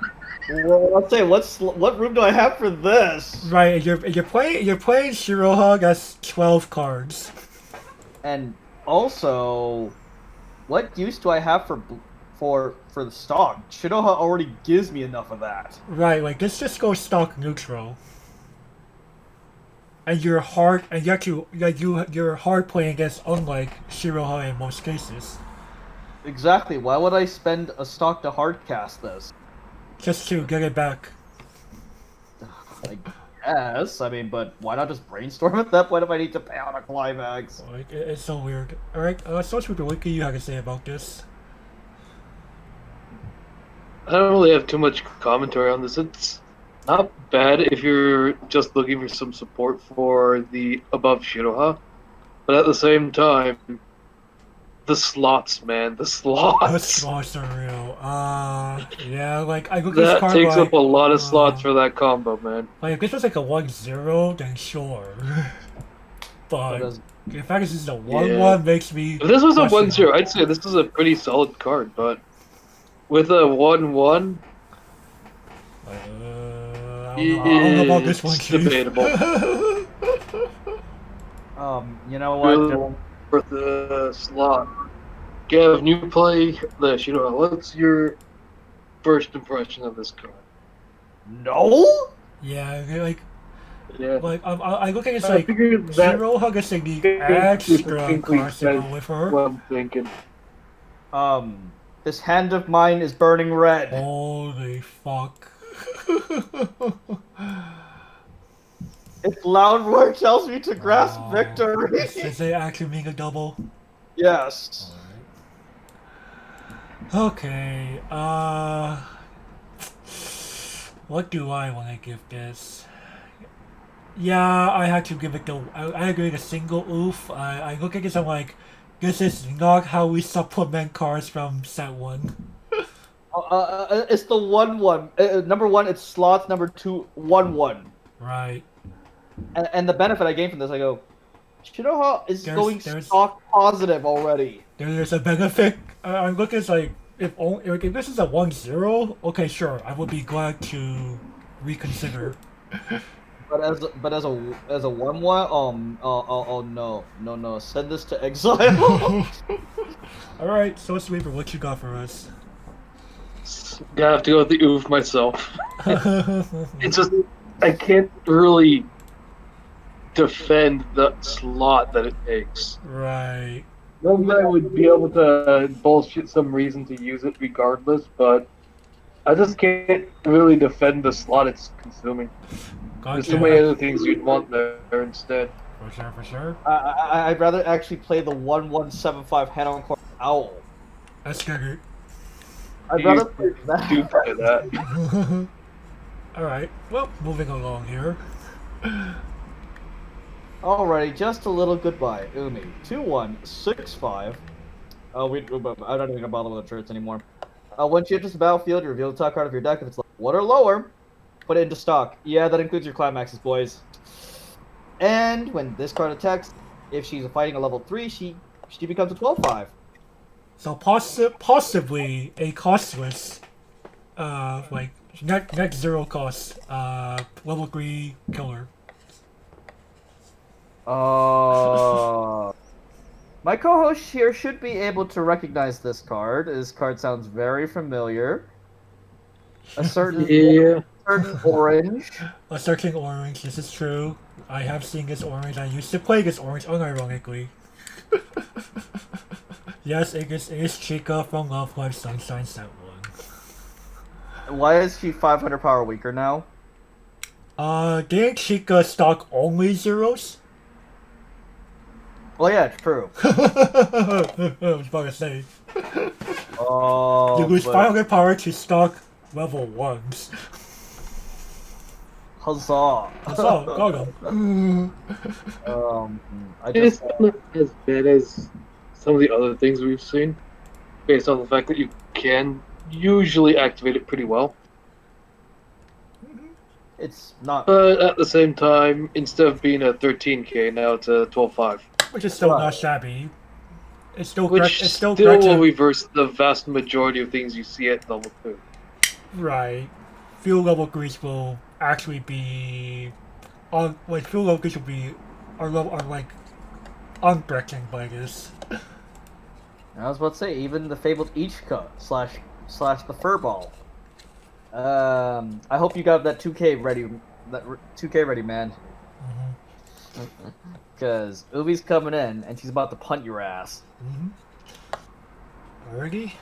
well, let's say what room do I have for this? Right, you're playing Shiroha. That's 12 cards. And also, what use do I have for the stock? Shiroha already gives me enough of that. Right, like this just goes stock neutral. And you're hard playing against, unlike Shiroha in most cases. Exactly. Why would I spend a stock to hardcast this? Just to get it back. I guess. I mean, but why not just brainstorm at that point if I need to pay out a climax? Like, it's so weird. Alright, so Super, what do you have to say about this? I don't really have too much commentary on this. It's not bad if you're just looking for some support for the above Shiroha, but at the same time, the slots, man, the slots. The slots are real. Yeah, like, I look at this That card takes like, up a lot of slots for that combo, man. like, if this was like a 1-0, then sure. But the fact this is a 1-1 makes me... If this was a question 1-0, I'd say this is a pretty solid card, but with a 1-1, I don't know about this one, it's Chief. debatable. You know what? Really for the slot. Gav, you play the Shiroha. What's your first impression of this card? No? Yeah, Yeah. I look at it I like, figured that Shiroha gets like the extra cards to go with her. what I'm thinking. This hand of mine is burning red. Holy fuck. Its loud roar tells me to grasp victory. Does it actually mean a double? Yes. Okay, what do I want to give this? Yeah, I had to give it I had to give it a single oof. I look at this, I'm like, this is not how we supplement cards from set 1. It's the 1-1. Number 1, it's slots. Number 2, 1-1. Right. And the benefit I gain from this, I go, Shiroha is going there's- stock positive already. There's a benefit. I'm looking at like, if this is a 1-0, okay, sure, I would be glad to reconsider. But as a 1-1, oh no, send this to exile. Alright, so Sweeper, what you got for us? Gonna have to go with the oof myself. It's just, I can't really defend the slot that it takes. Right. Maybe I would be able to bullshit some reason to use it regardless, but I just can't really defend the slot it's consuming. There's so many other things you'd want there instead. For sure. I'd rather actually play the 1-1-7-5 hand on court owl. That's good. I'd rather play that. Do play that. Alright, well, moving along here. Alrighty, just a little goodbye, Umi. 2-1-6-5. I'm not even gonna bother with the turrets anymore. Once you enter the battlefield, you reveal the top card of your deck if it's level 1 or lower. Put it into stock. Yeah, that includes your climaxes, boys. And when this card attacks, if she's fighting a level 3, she becomes a 12/5. So possibly a costless, like net 0 cost, level 3 killer. My co-host here should be able to recognize this card. This card sounds very familiar. A certain orange. A certain orange, this is true. I have seen this orange. I used to play this orange unironically. Yes, it is Chica from Love Live Sunshine Set 1. Why is she 500 power weaker now? Didn't Chica stock only zeros? Well, yeah, it's true. I was about to say. Oh, You lose but- 500 power to stock level 1s. Huzzah! That's all, got him. I It's just not as bad as some of the other things we've seen, based on the fact that you can usually activate it pretty well. it's not. But at the same time, instead of being a 13k, now it's a 12.5. Which is still Right. not shabby. It's still Which it's still Gretchen. will reverse the vast majority of things you see at level 2. Right. Few level 3s will actually be on few level 3s will be are like unbreaking by this. I was about to say, even the fabled Ichika slash the Furball. I hope you got that 2K ready. That 2K ready, man. Because Ubi's coming in and she's about to punt your ass. Alrighty,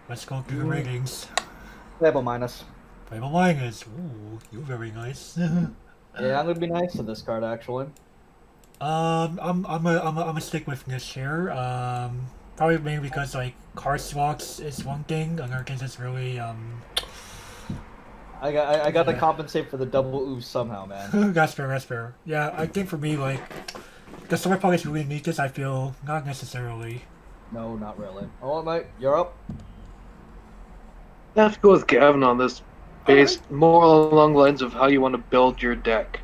let's go through the ratings. Fable minus. Fable minus. Ooh, you're very nice. Yeah, I'm gonna be nice to this card actually. I'm gonna stick with this here. Probably mainly because like card swaps is one thing, another thing is really I got to compensate for the double ooze somehow, man. that's fair. Yeah, I think for me like the summer pockets really need this. I feel not necessarily. No, not really. Oh, mate, you're up. I have to go with Gavin on this, based more along the lines of how you want to build your deck.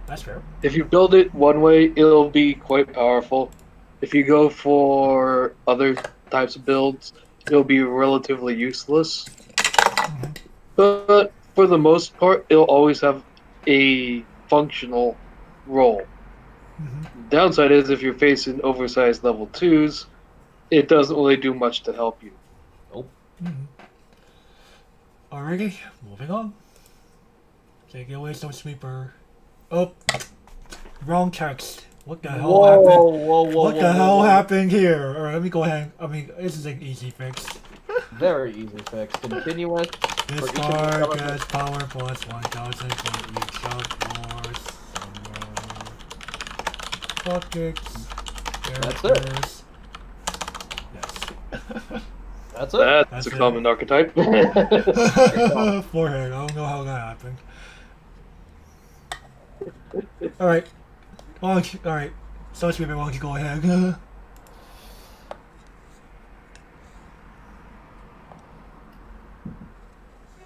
That's fair. If you build it one way, it'll be quite powerful. If you go for other types of builds, it'll be relatively useless. But for the most part, it'll always have a functional role. Downside is if you're facing oversized level 2s, it doesn't really do much to help you. Alrighty, moving on. Take it away, Stone Sweeper. Oh, wrong text. What the hell happened? What the hell happened here? Alright, let me go ahead. I mean, this is an easy fix. Very easy fix. Continuous. This For each of card the gets power plus 1,000 for each of your buckets. That's it. Characters. Yes. That's it. That's That's a it. common archetype. Forehead. I don't know how that happened. Alright. Alright. So it's why don't you go ahead?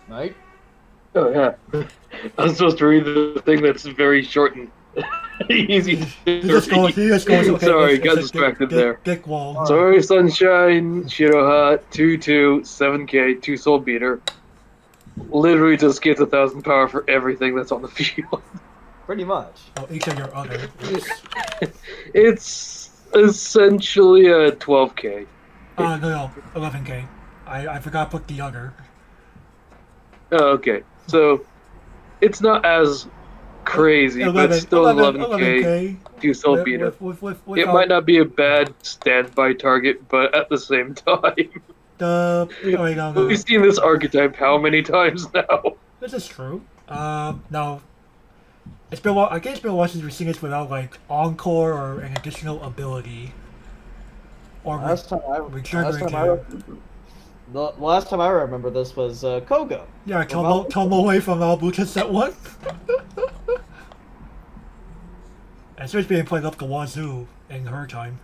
Right? Oh yeah. I'm supposed to read the thing that's very short and easy to He just goes, okay. Sorry, got distracted there. Dick wall. Sorry, Sunshine, Shiroha, 2/2, 7k, 2 soul beater. Literally just gets 1,000 power for everything that's on the field. Pretty much. Oh, each of your other. It's essentially a 12k. No, 11k. I forgot to put the other. Oh, okay. So, it's not as crazy, but it's still 11k, 2 soul beater. It might not be a bad standby target, but at the same time, No. we've seen this archetype how many times now? This is true. Now, it's been a while. I guess it's been a while since we've seen this without like encore or an additional ability. Or Last time I remember this was Koga. yeah, Tomo away from Albuta set 1. And so it's being played up the wazoo in her time.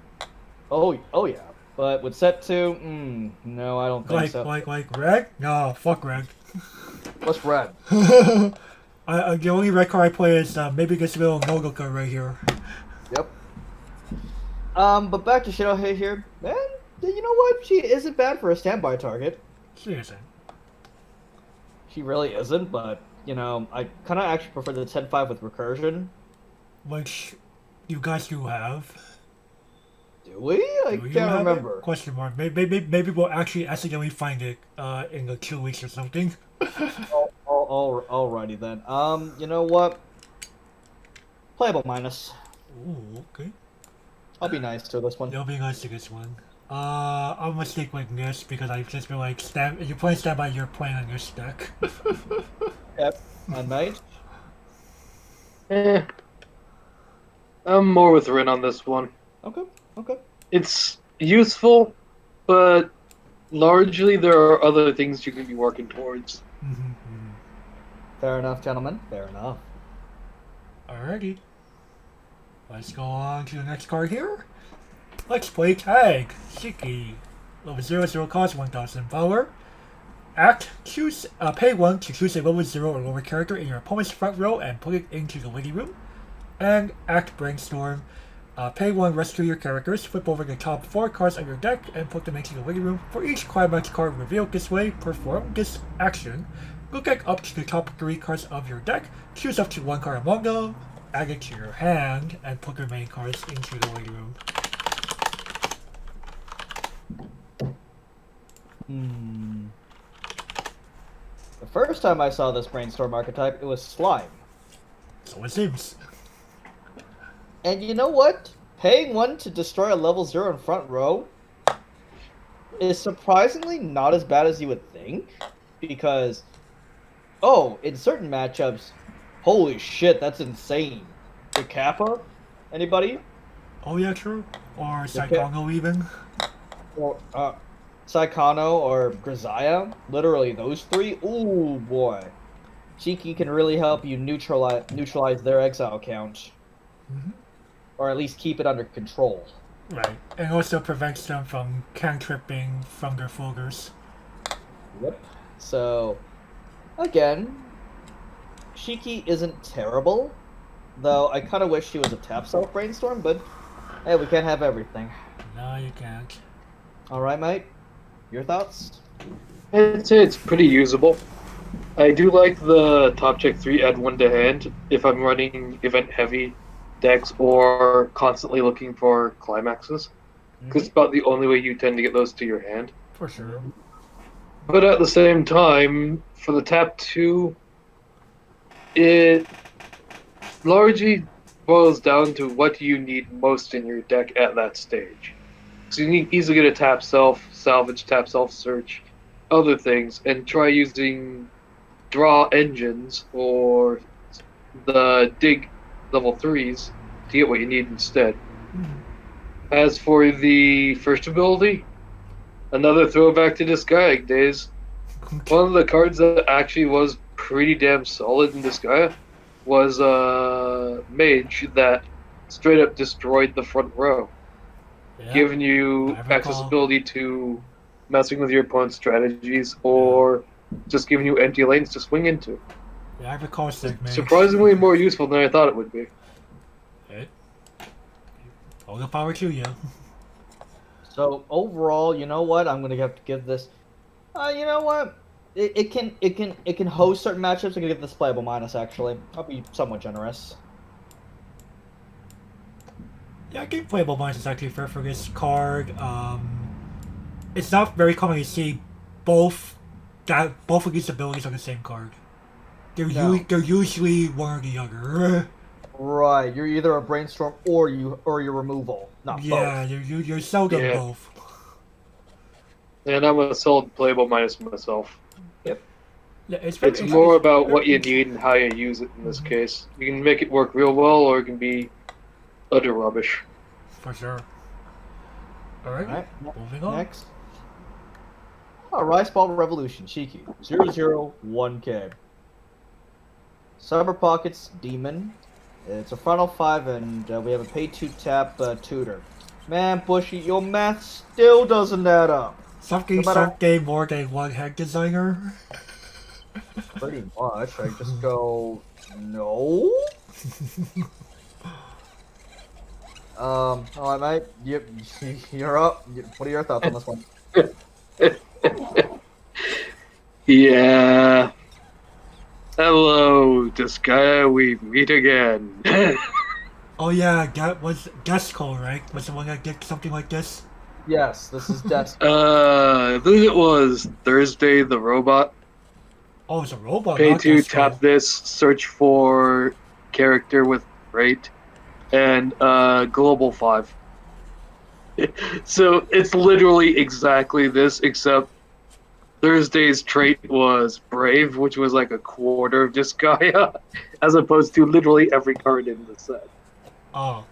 Oh yeah. But with set 2, no, I don't think so. Like Reg? No, fuck Reg. What's red? The only red card I play is maybe this little Nodoka right here. Yep. But back to Shiroha here. Man, you know what? She isn't bad for a standby target. She isn't. She really isn't, but, you know, I kind of actually prefer the 10-5 with recursion. Which you guys do have. Do we? I Do you can't have it? remember. Question mark. Maybe we'll actually accidentally find it in the 2 weeks or something. Alrighty then. You know what? Playable minus. Ooh, okay. I'll be nice to this one. It'll be nice to this one. I'm gonna stick with this because I've just been like, if you're playing standby, you're playing on your deck. Yep. And Maid? I'm more with Rin on this one. Okay. Okay. It's useful, but largely there are other things you can be working towards. Fair enough, gentlemen. Fair enough. Alrighty. Let's go on to the next card here. Let's play Tag. Shiki. Level 0 cost 1000 power. Act. Choose. Pay 1 to choose a level 0 or lower character in your opponent's front row and put it into the waiting room. And Act Brainstorm. Pay 1, rescue your characters, flip over the top 4 cards of your deck, and put them into the waiting room. For each climax card revealed this way, perform this action. Look at up to the top 3 cards of your deck, choose up to 1 card among them, add it to your hand, and put the remaining cards into the waiting room. The first time I saw this Brainstorm archetype, it was Slime. So it seems. And you know what? Paying 1 to destroy a level 0 in front row is surprisingly not as bad as you would think. Because, in certain matchups, holy shit, that's insane. The Kappa? Anybody? Oh yeah, true. Or Saikongo even. Or, Saikano or Grisaya? Literally, those 3? Ooh, boy. Shiki can really help you neutralize their exile count. Or at least keep it under control. Right. And also prevents them from cantripping from their folders. Yep. So, again, Shiki isn't terrible. Though I kind of wish she was a tap self Brainstorm, but hey, we can't have everything. No, you can't. Alright, mate. Your thoughts? I'd say it's pretty usable. I do like the top check 3 add 1 to hand if I'm running event heavy decks or constantly looking for climaxes. Because it's about the only way you tend to get those to your hand. For sure. But at the same time, for the tap 2, it largely boils down to what you need most in your deck at that stage. So you need easily get a tap self, salvage, tap self, search, other things, and try using draw engines or the dig level 3s to get what you need instead. As for the first ability, another throwback to Disgaea days. One of the cards that actually was pretty damn solid in Disgaea was Mage that straight up destroyed the front row, giving you accessibility to messing with your opponent's strategies or just giving you empty lanes to swing into. Yeah, I recall Mage. Surprisingly more useful than I thought it would be. All the power to you. So overall, you know what? I'm gonna have to give this. You know what? It can host certain matchups. I'm gonna give this playable minus. Actually, I'll be somewhat generous. Yeah, I think playable minus is actually fair for this card. It's not very common to see both of these abilities on the same card. They're usually one or the other. Right, you're either a Brainstorm or your removal, not both. Yeah, you're seldom both. And I'm a solid playable minus myself. Yep. Yeah, it's more about what you need and how you use it in this case. You can make it work real well, or it can be utter rubbish. For sure. Alright, moving on. Next. Rice Ball Revolution, Shiki, 001K. Summer Pockets, Demon. It's a frontal 5, and we have a pay 2 tap tutor. Man, Bushy, your math still doesn't add up. Something more than one head designer. Pretty much. I just go No. All right, mate. You're up. What are your thoughts on this one? Yeah. Hello, Disgaea, we meet again. Oh yeah, that was Desco, right? Was the one that did something like this? Yes, this is Desk. I believe it was Thursday the robot. Oh, it's a robot, Pay not to Desco. tap this, search for character with rate, and global 5. So it's literally exactly this, except Thursday's trait was Brave, which was like a quarter of Disgaea, as opposed to literally every card in the set. Oh.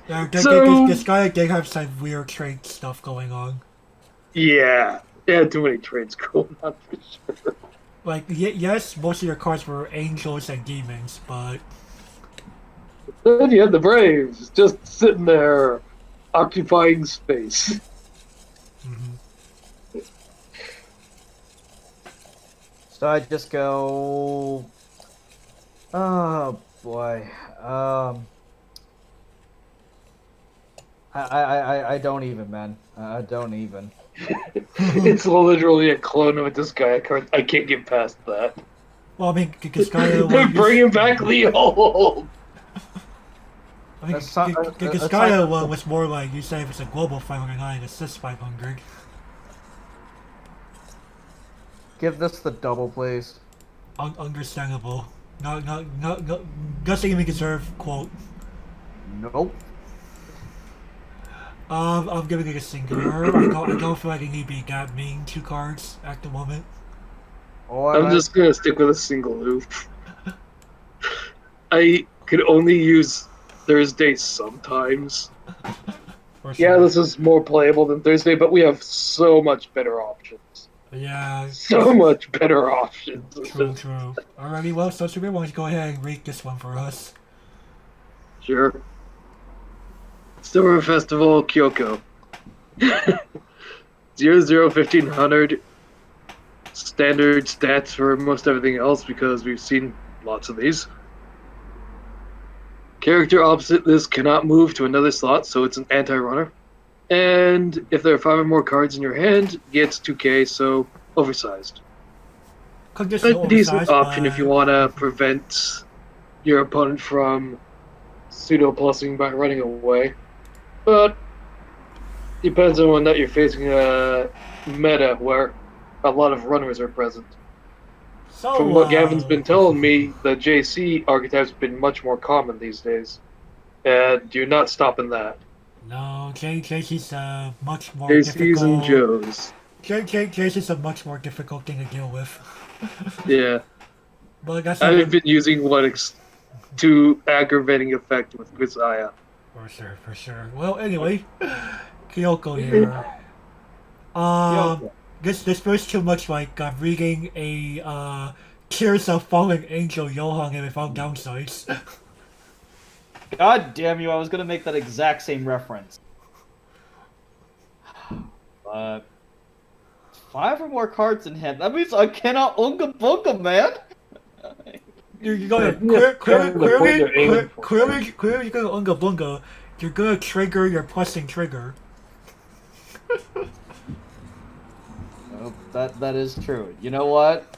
Yeah, So- this guy did have some weird trade stuff going on. Yeah, it had too many traits going on for sure. Like, yes, most of your cards were angels and demons, but Then you had the Braves just sitting there, occupying space. So I just go. Oh boy. I don't even, man. I don't even. It's literally a clone of a Disgaea card. I can't get past that. well, I mean, this guy. They're bringing back the old. I mean, That's not- this that's guy not- was more like you say if it's a global 509, assist 500. Give this the double, please. Understandable. Not, doesn't even deserve quote. Nope. I'm giving it a singular. I don't feel like it need to be that mean 2 cards at the moment. I'm just gonna stick with a single oof. I could only use Thursday sometimes. For Yeah, sure. this is more playable than Thursday, but we have so much better options. Yeah. So much better options. True. Alrighty, well, so Super, why don't you go ahead and read this one for us? Sure. Summer Festival, Kyoko. 001500. Standard stats for most everything else because we've seen lots of these. Character opposite this cannot move to another slot, so it's an anti-runner. And if there are 5 or more cards in your hand, gets 2k, so oversized. Conditional A decent oversized, option but- if you want to prevent your opponent from pseudo-plussing by running away. But depends on when that you're facing a meta where a lot of runners are present. So, From what Gavin's been telling me, the JC archetype's been much more common these days. And you're not stopping that. No, JC's a much more JC's difficult... and Joe's. JC's a much more difficult thing to deal with. Yeah. But that's I've been using Linux to aggravating effect with Grisaya. For sure. Well, anyway, Kyoko here. This feels too much like I'm reading a Tears of Fallen Angel Johan and without downsides. God damn you! I was gonna make that exact same reference. But 5 or more cards in hand. That means I cannot unga bunga, man. You're gonna Yeah, kind of the point they're aiming for. clearly you're gonna unga bunga. You're gonna trigger your pressing trigger. Oh, that is true. You know what?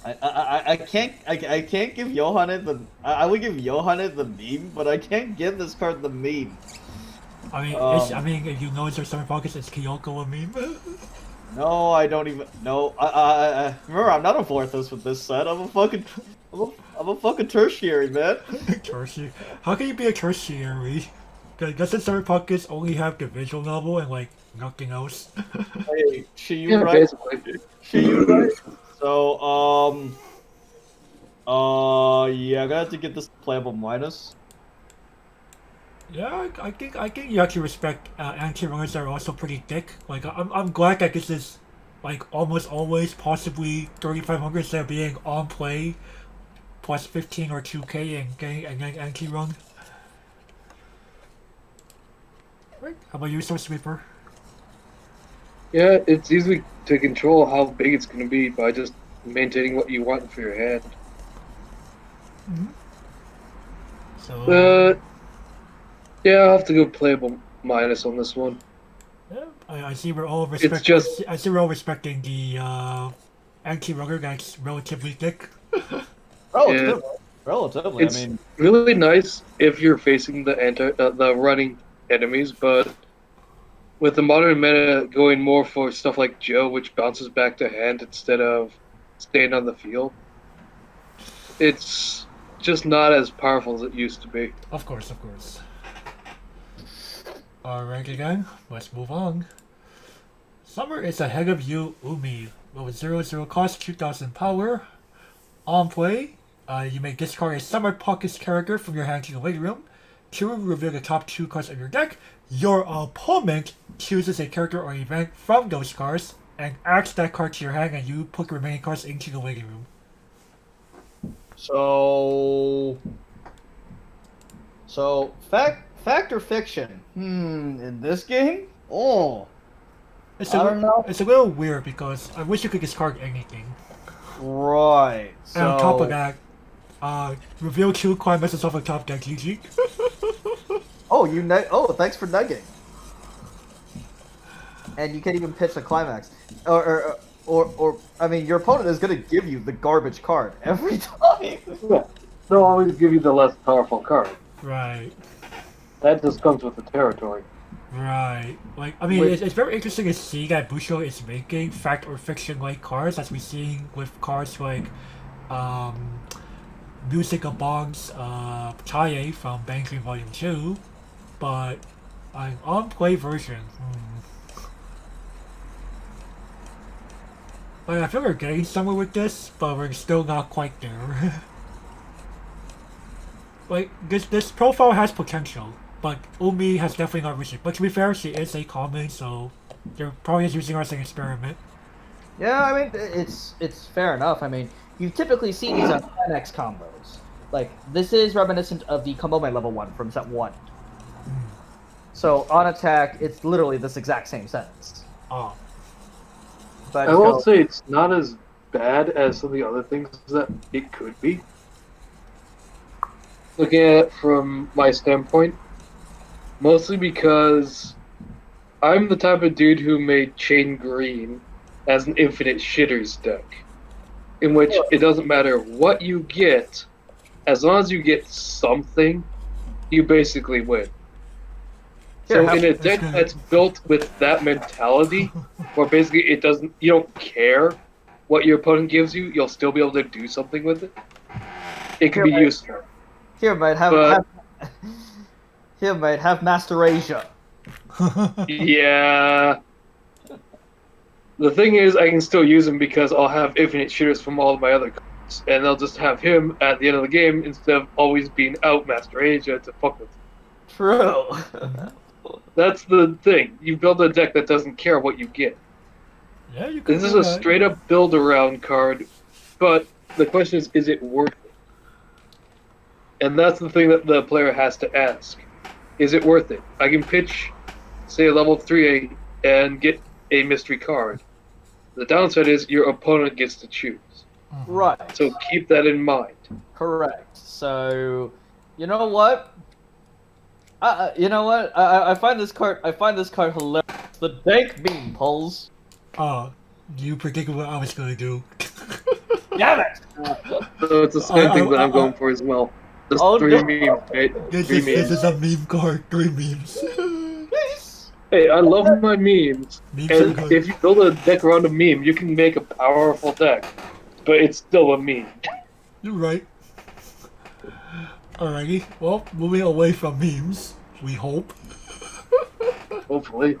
I can't give Johan the I would give Johan the meme, but I can't give this card the meme. I mean, if you know it's your summer pockets, it's Kyoko a meme. No, I don't even. No, I remember I'm not a Vorthos with this set. I'm a fucking tertiary, man. Tertiary? How can you be a tertiary? Doesn't summer pockets only have the visual novel and like nothing else? Hey, Shiyu, Yeah, right? basically. Shiyu, right? So, yeah, I'm gonna have to get this playable minus. Yeah, I think you actually respect anti-runners that are also pretty thick. Like I'm glad that this is like almost always possibly 3,500 instead of being on play plus 15 or 2k and getting an anti-run. Right. How about you, Soul Sweeper? Yeah, it's easy to control how big it's going to be by just maintaining what you want for your hand. So Yeah, I'll have to go playable minus on this one. yeah, I see we're all It's just I see we're all respecting the anti-rugger that's relatively thick. Relatively. Relatively. I it's mean, really nice if you're facing the running enemies, but with the modern meta going more for stuff like Joe, which bounces back to hand instead of staying on the field, it's just not as powerful as it used to be. Of course, of course. Alright again, let's move on. Summer is ahead of you, Umi. With 0 cost, 2000 power. On play, you may discard a Summer Pockets character from your hand to the waiting room. To reveal the top 2 cards of your deck, your opponent chooses a character or event from those cards and adds that card to your hand, and you put the remaining cards into the waiting room. so fact or fiction? In this game? Oh, It's I don't know. It's a little weird because I wish you could discard anything. Right. So And on top of that, reveal 2 climaxes off the top deck, GG. oh, thanks for nugging. And you can't even pitch the climax, or I mean, your opponent is gonna give you the garbage card every time. Yeah, they'll always give you the less powerful card. Right. That just comes with the territory. Right. Like, I mean, it's very interesting to see that Busho is making fact or fiction like cards, as we're seeing with cards like, Music of Bongs, Chaye from Banking Volume 2, but an on-play version. Like, I feel we're getting somewhere with this, but we're still not quite there. Like, this profile has potential, but Umi has definitely not reached it. But to be fair, she is a common, so they're probably just using her as an experiment. Yeah, I mean, it's fair enough. I mean, you typically see these on 10x combos. Like, this is reminiscent of the Kamome level 1 from set 1. So, on attack, it's literally this exact same sentence. Oh. But I will say it's not as bad as some of the other things that it could be. Looking at it from my standpoint, mostly because I'm the type of dude who made Chain Green as an infinite shitters deck, in which it doesn't matter what you get, as long as you get something, you basically win. So in a deck that's built with that mentality, where basically you don't care what your opponent gives you, you'll still be able to do something with it. It can be useful. Here, mate, have Master Asia. Yeah. The thing is, I can still use him because I'll have infinite shooters from all of my other cards, and they'll just have him at the end of the game instead of always being out Master Asia to fuck with. True. That's the thing. You build a deck that doesn't care what you get. Yeah, you could This is do a that. straight up build around card, but the question is it worth it? And that's the thing that the player has to ask. Is it worth it? I can pitch, say, a level 3 and get a mystery card. The downside is your opponent gets to choose. Right. So keep that in mind. Correct. So, you know what? I find this card. I find this card hilarious. The dank beam pulls. You predicted what I was gonna do. Damn it! So it's the same thing that I'm going for as well. Just Oh, 3 no. memes, mate. This 3 is memes. a meme card. 3 memes. Hey, I love my memes. Memes are And good. if you build a deck around a meme, you can make a powerful deck. But it's still a meme. You're right. Alrighty. Well, moving away from memes, we hope. Hopefully.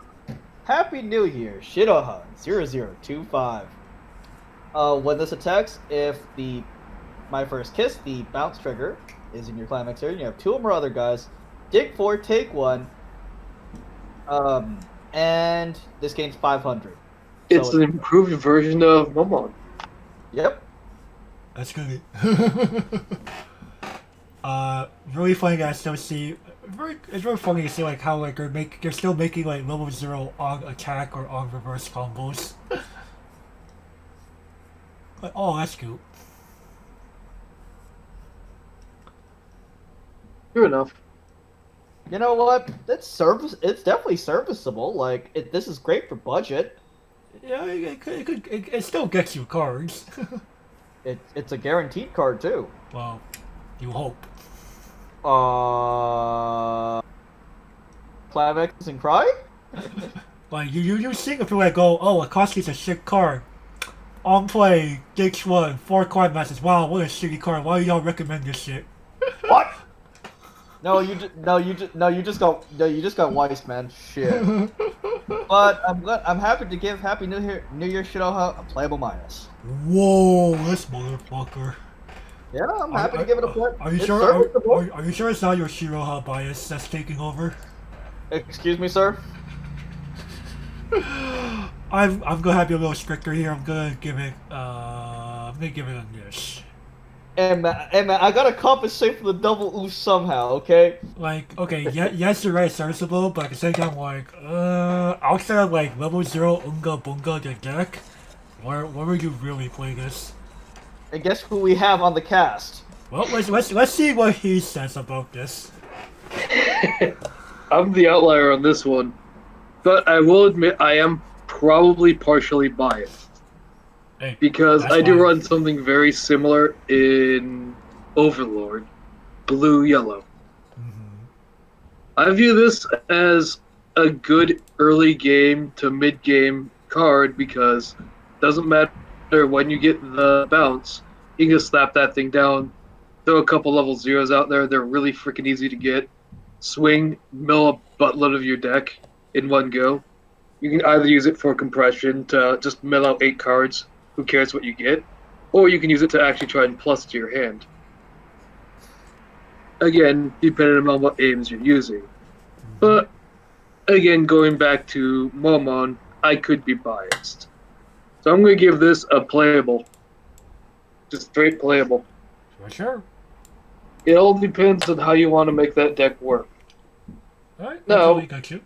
Happy New Year, Shiroha 0025. When this attacks, if my first kiss, the bounce trigger, is in your climax area, and you have 2 or more other guys, dig 4, take 1, and this gains 500. It's So an improved version of Momon. Yep. That's good. Really funny that I still see it's very funny to see like how like they're still making like level 0 on attack or on reverse combos. Like, oh, that's cute. True enough. You know what? It's definitely serviceable. Like, this is great for budget. Yeah, it still gets you cards. It's a guaranteed card too. Well, you hope. Climax and Cry? Like you think if you like go, oh, Akatsuki's a shit card. On play, Dix 1, 4 card matches. Wow, what a shitty card. Why do y'all recommend this shit? What? You just got Weiss, man. Shit. But I'm happy to give Happy New Year Shiroha a playable minus. Whoa, this motherfucker. Yeah, I'm happy to give it a play. Are you It's sure? serviceable. Are you sure it's not your Shiroha bias that's taking over? Excuse me, sir. I'm gonna have you a little stricter here. I'm gonna give it a this. And man, I gotta compensate for the double oof somehow, okay? Like, okay, yes, you're right, serviceable, but at the same time, like, outside of like level 0 Unga Bunga the deck, where would you really play this? And guess who we have on the cast? Well, let's see what he says about this. I'm the outlier on this one, but I will admit I am probably partially biased. Hey, Because that's I do fine. run something very similar in Overlord, blue-yellow. I view this as a good early game to mid-game card because it doesn't matter when you get the bounce, you can just slap that thing down, throw a couple level 0s out there, they're really freaking easy to get, swing, mill a buttload of your deck in one go. You can either use it for compression to just mill out 8 cards, who cares what you get, or you can use it to actually try and plus to your hand. Again, depending on what aims you're using. But, again, going back to Momon, I could be biased. So I'm going to give this a playable. Just straight playable. For sure. It all depends on how you want to make that deck work. Alright, No. totally got you.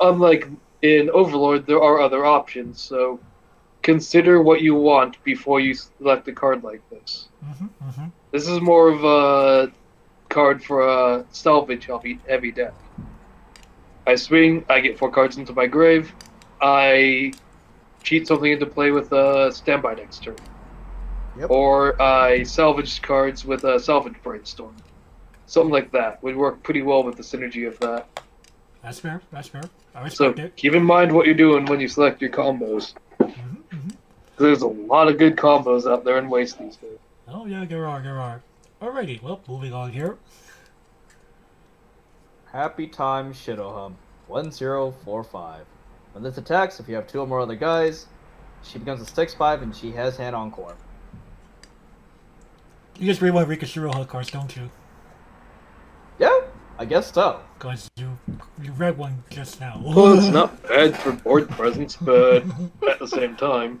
Unlike in Overlord, there are other options, so consider what you want before you select a card like this. This is more of a card for a salvage heavy deck. I swing, I get 4 cards into my grave, I cheat something into play with a standby next turn. Yep. Or I salvage cards with a salvage brainstorm. Something like that would work pretty well with the synergy of that. That's fair. I So respect it. keep in mind what you're doing when you select your combos. There's a lot of good combos out there in Weiss these days. Oh yeah, there are. Alrighty, well, moving on here. Happy Time Shiroha 1045. When this attacks, if you have 2 or more other guys, she becomes a 6/5 and she has hand encore. You just really want Rika Shiroha cards, don't you? Yeah, I guess so. Because you read one just now. Well, it's not bad for board presence, but at the same time,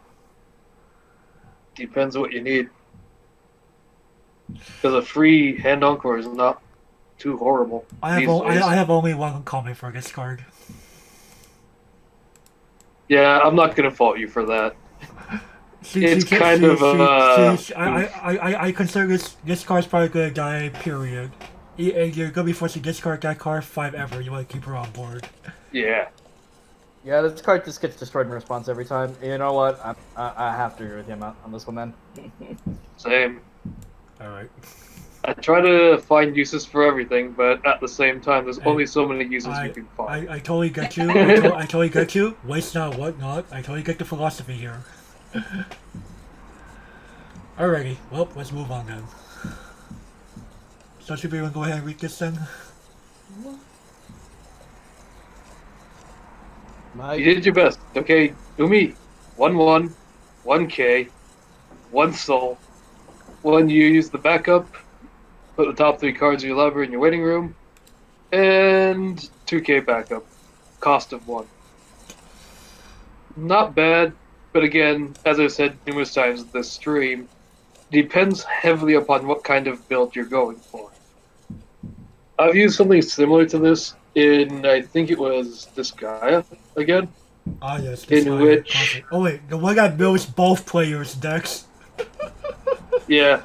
depends what you need. Because a free hand encore is not too horrible. I have only one comment for this card. Yeah, I'm not gonna fault you for that. I consider this card's probably gonna die. Period. You're gonna be forced to discard that card if ever you want to keep her on board. Yeah. Yeah, this card just gets destroyed in response every time. You know what? I have to agree with him on this one, then. Same. Alright. I try to find uses for everything, but at the same time, there's only so many uses you can find. I totally get you. I totally get you. Waste not, what not. I totally get the philosophy here. Alrighty, well, let's move on then. So should we even go ahead and read this then? You did your best. Okay, Umi, 1/1, 1K, 1 soul. When you use the backup, put the top 3 cards of your library in your waiting room, and 2K backup. Cost of 1. Not bad, but again, as I've said numerous times this stream, depends heavily upon what kind of build you're going for. I've used something similar to this in, I think it was Disgaea again, Ah, yes, this in guy. which, Oh wait, the one that mills both players' decks. yeah,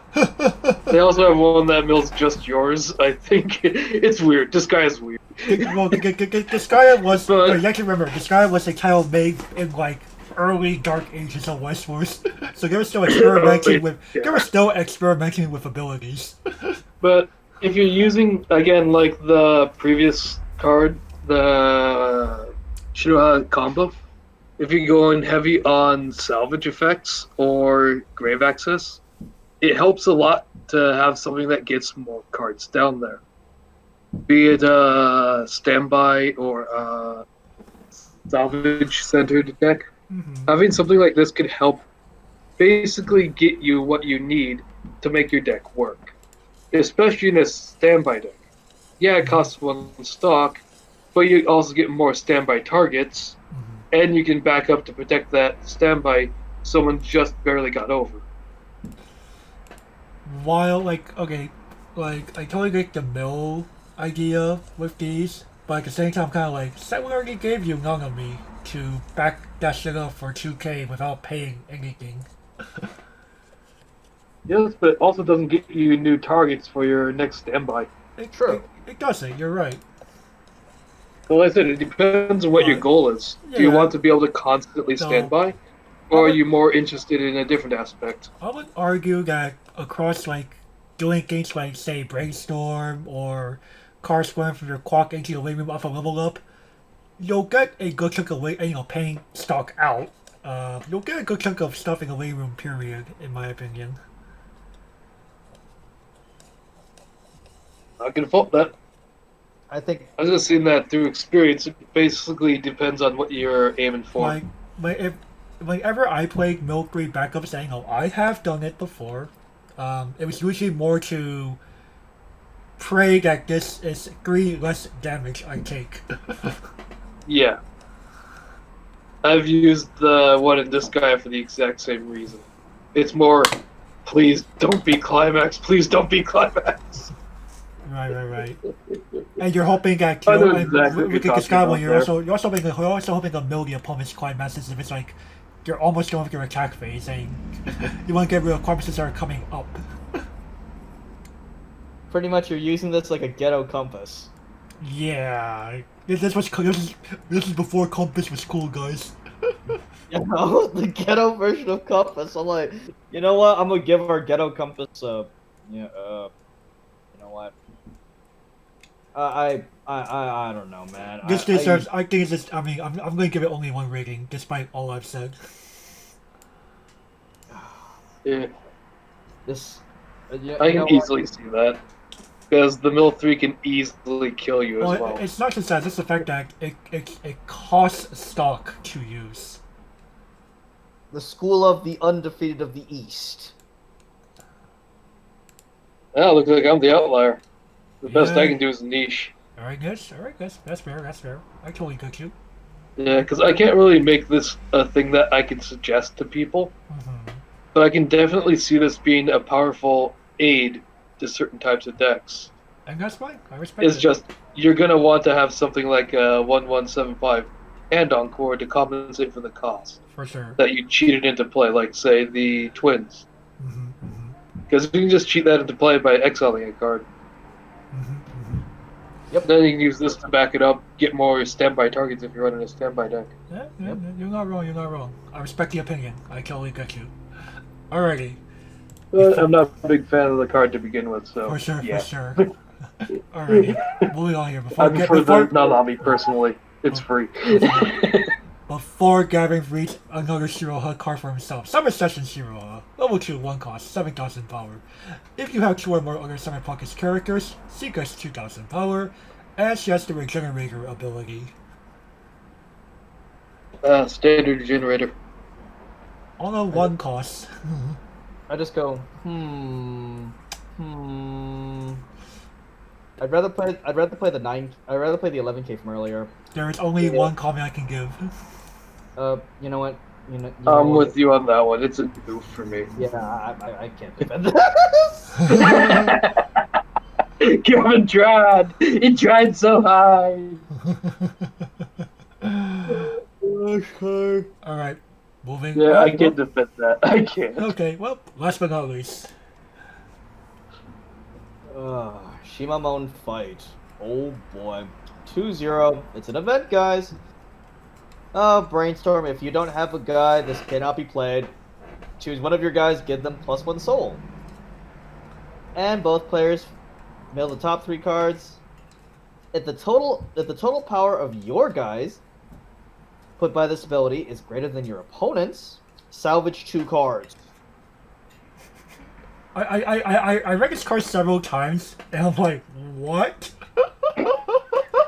they also have one that mills just yours. I think it's weird. Disgaea's weird. Well, this guy was. No, But you have to remember, this guy was a title made in like early dark ages of Weiss Schwarz. So they were still experimenting with. They were still experimenting with abilities. But if you're using, again, like the previous card, the Shiroha combo, if you're going heavy on salvage effects or grave access, it helps a lot to have something that gets more cards down there. Be it a standby or a salvage centered deck. Having something like this could help basically get you what you need to make your deck work. Especially in a standby deck. Yeah, it costs one stock, but you also get more standby targets, and you can back up to protect that standby someone just barely got over. While okay, I totally get the mill idea with these, but at the same time, kind of like, Set already gave you Nanami to back that shit up for 2K without paying anything. Yes, but it also doesn't get you new targets for your next standby. True. It doesn't. You're right. So like I said, it depends on what your goal is. Do you Yeah. want to be able to constantly stand by, or are you more interested in a different aspect? I would argue that across doing things like say brainstorm or cards going from your clock into your living room off a level up, you'll get a good chunk of paying stock out. You'll get a good chunk of stuff in the living room. Period, in my opinion. I can fault that. I think I've just seen that through experience. It basically depends on what you're aiming for. Whenever I played Milk 3 backups, I have done it before. It was usually more to pray that this is 3 less damage I take. Yeah. I've used the one in Disgaea for the exact same reason. It's more, please don't be climax, please don't be climax. Right. And you're hoping that I know exactly what with you're this guy talking one, about you're also hoping to mill the opponent's climaxes if it's like you're almost going through your attack phase and you want to get rid of climaxes that are coming up. pretty much you're using this like a ghetto compass. Yeah, this is before compass was cool, guys. You know, the ghetto version of compass. I'm like, you know what? I'm gonna give our ghetto compass you know what? I don't know, man. This deserves. I think it's just. I mean, I'm going to give it only 1 rating, despite all I've said. Yeah, This. I can easily see that. Because the Mill 3 can easily kill you as well. It's not just that. It's the fact that it costs stock to use. The school of the undefeated of the East. Yeah, looks like I'm the outlier. The best I can do is niche. Alright, guys. That's fair. I totally get you. Yeah, because I can't really make this a thing that I can suggest to people. But I can definitely see this being a powerful aid to certain types of decks. And that's fine. I respect it. It's just, you're going to want to have something like a 1175 and Encore to compensate for the cost. For sure. That you cheated into play, like, say, the Twins. Because you can just cheat that into play by exiling a card. Yep. Then you can use this to back it up, get more standby targets if you're running a standby deck. Yeah, you're not wrong. I respect the opinion. I totally get you. Alrighty. But I'm not a big fan of the card to begin with, so For sure. Alrighty. Moving on here. I prefer the Nanami personally. It's free. Before Gavin reads another Shiroha card for himself, Summer Session Shiroha, level 2, 1 cost, 7,000 power. If you have 2 or more other Summer Pockets characters, she gets 2,000 power, and she has the Regenerator ability. Standard generator. On a 1 cost. I just go, I'd rather play the 11K from earlier. There is only 1 comment I can give. You know what? I'm with you on that one. It's a goof for me. Yeah, I can't defend this. Kevin tried. He tried so high. Okay. Alright. Moving Yeah, on. I can't defend that. I can't. Okay, well, last but not least. Shimamon fight. Oh boy. 2-0. It's an event, guys. Brainstorm. If you don't have a guy, this cannot be played. Choose one of your guys, give them +1 soul. And both players mill the top 3 cards. If the total power of your guys put by this ability is greater than your opponent's, salvage 2 cards. I read this card several times, and I'm like, what?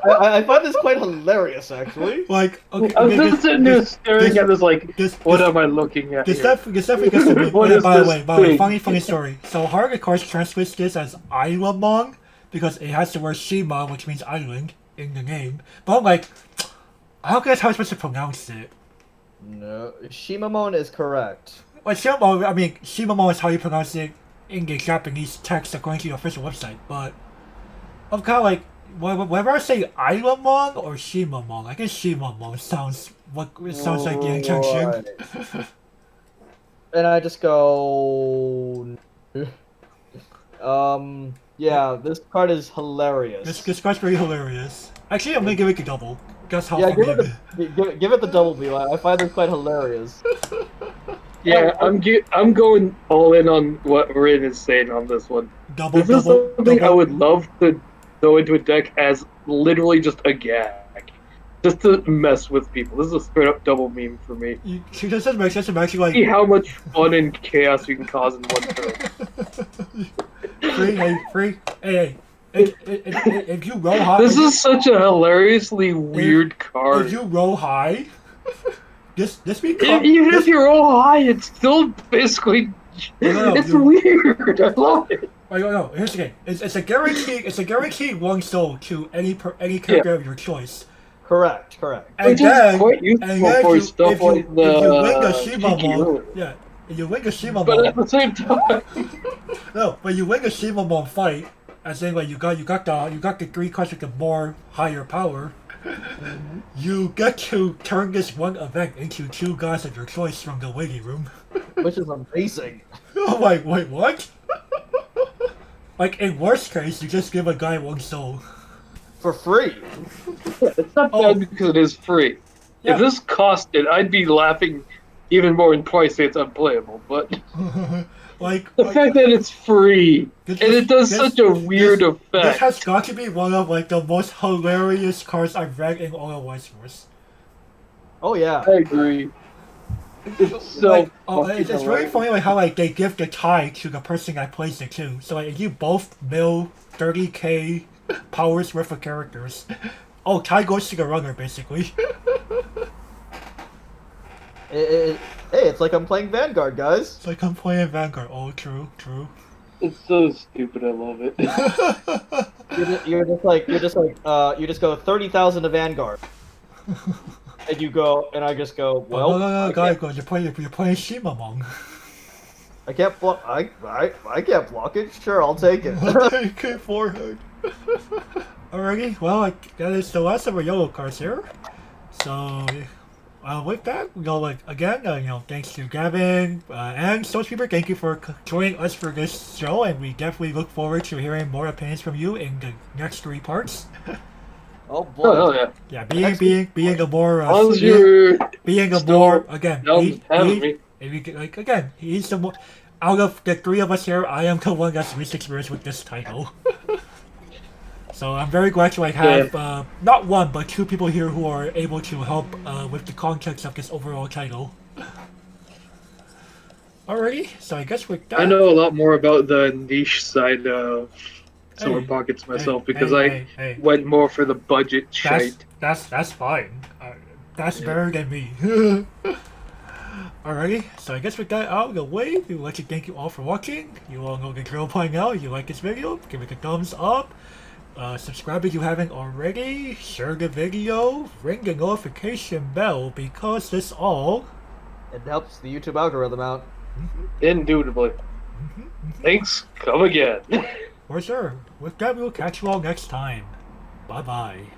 I find this quite hilarious, actually. Like, okay, I was just sitting there staring at this like, what am I looking at? This here? definitely gets to me. What is By the this way, thing? funny story. So Haruka Cards translates this as Islamon because it has the word Shima, which means island, in the name. But I'm like, I don't guess how I'm supposed to pronounce it. No, Shimamon is correct. Like Shimamon is how you pronounce it in the Japanese text according to the official website. But I'm kind of like, whenever I say Islamon or Shimamon, I guess Shimamon sounds like the intention. And I just go. Yeah, this card is hilarious. This card's pretty hilarious. Actually, I'm gonna give it a double. Guess how Yeah, funny give it the double B. I find this quite hilarious. Yeah, I'm going all in on what Rin is saying on this one. Double, This is something I would love to go into a deck as literally just a gag. Just to mess with people. This is a straight up double meme for me. This makes sense. I'm actually like... See how much fun and chaos you can cause in one turn. Free. Hey. If you roll high... This is such a hilariously weird card. If you roll high... This Even if you roll high, it's still basically... It's weird. I love it. No. Here's the thing. It's a guaranteed 1 soul to any character of your choice. Correct. And Which is quite useful for stuff like the if you win the Shimamon, Shiki, yeah, if you win the Shimamon, but at the same time, no, but you win the Shimamon fight, as in like you got the 3 cards with the more higher power. You get to turn this one event into 2 guys of your choice from the waiting room. Which is amazing. I'm like, wait, what? Like in worst case, you just give a guy 1 soul. For free. it's not bad because it is free. Yeah. If this costed, I'd be laughing even more and twice say it's unplayable. But the fact that it's free and it does such a weird effect. This has got to be one of like the most hilarious cards I've read in all of Weiss Schwarz. Oh yeah. I agree. It's so it's really funny like how like they give the tie to the person that plays it too. So like if you both mill 30k powers worth of characters. Oh, tie goes to the runner basically. Hey, it's like I'm playing Vanguard, guys. It's like I'm playing Vanguard. Oh, true. It's so stupid. I love it. You just go 30,000 to Vanguard. And you go, and I just go, well... No, guys, you're playing Shimamon. I can't block, I can't block it. Sure, I'll take it. Take it forward. Alrighty, well, that is the last of our yellow cards here. So, with that, again, thanks to Gavin and Soulspeaker, thank you for joining us for this show, and we definitely look forward to hearing more opinions from you in the next 3 parts. Oh boy. Oh hell yeah. Yeah, being a more he's the more out of the 3 of us here, I am the one that's least experienced with this title. So I'm very glad to have not 1 but 2 people here who are able to help with the context of this overall title. Alrighty, so I guess with that, I know a lot more about the niche side of Silver Pockets myself because I went more for the budget shite. That's fine. That's better than me. Alrighty, so I guess with that out of the way, we would like to thank you all for watching. You all know the drill by now. If you like this video, give it a thumbs up. Subscribe if you haven't already. Share the video. Ring the notification bell because this all... It helps the YouTube algorithm out. Indubitably. Thanks. Come again. For sure. With that, we'll catch you all next time. Bye bye.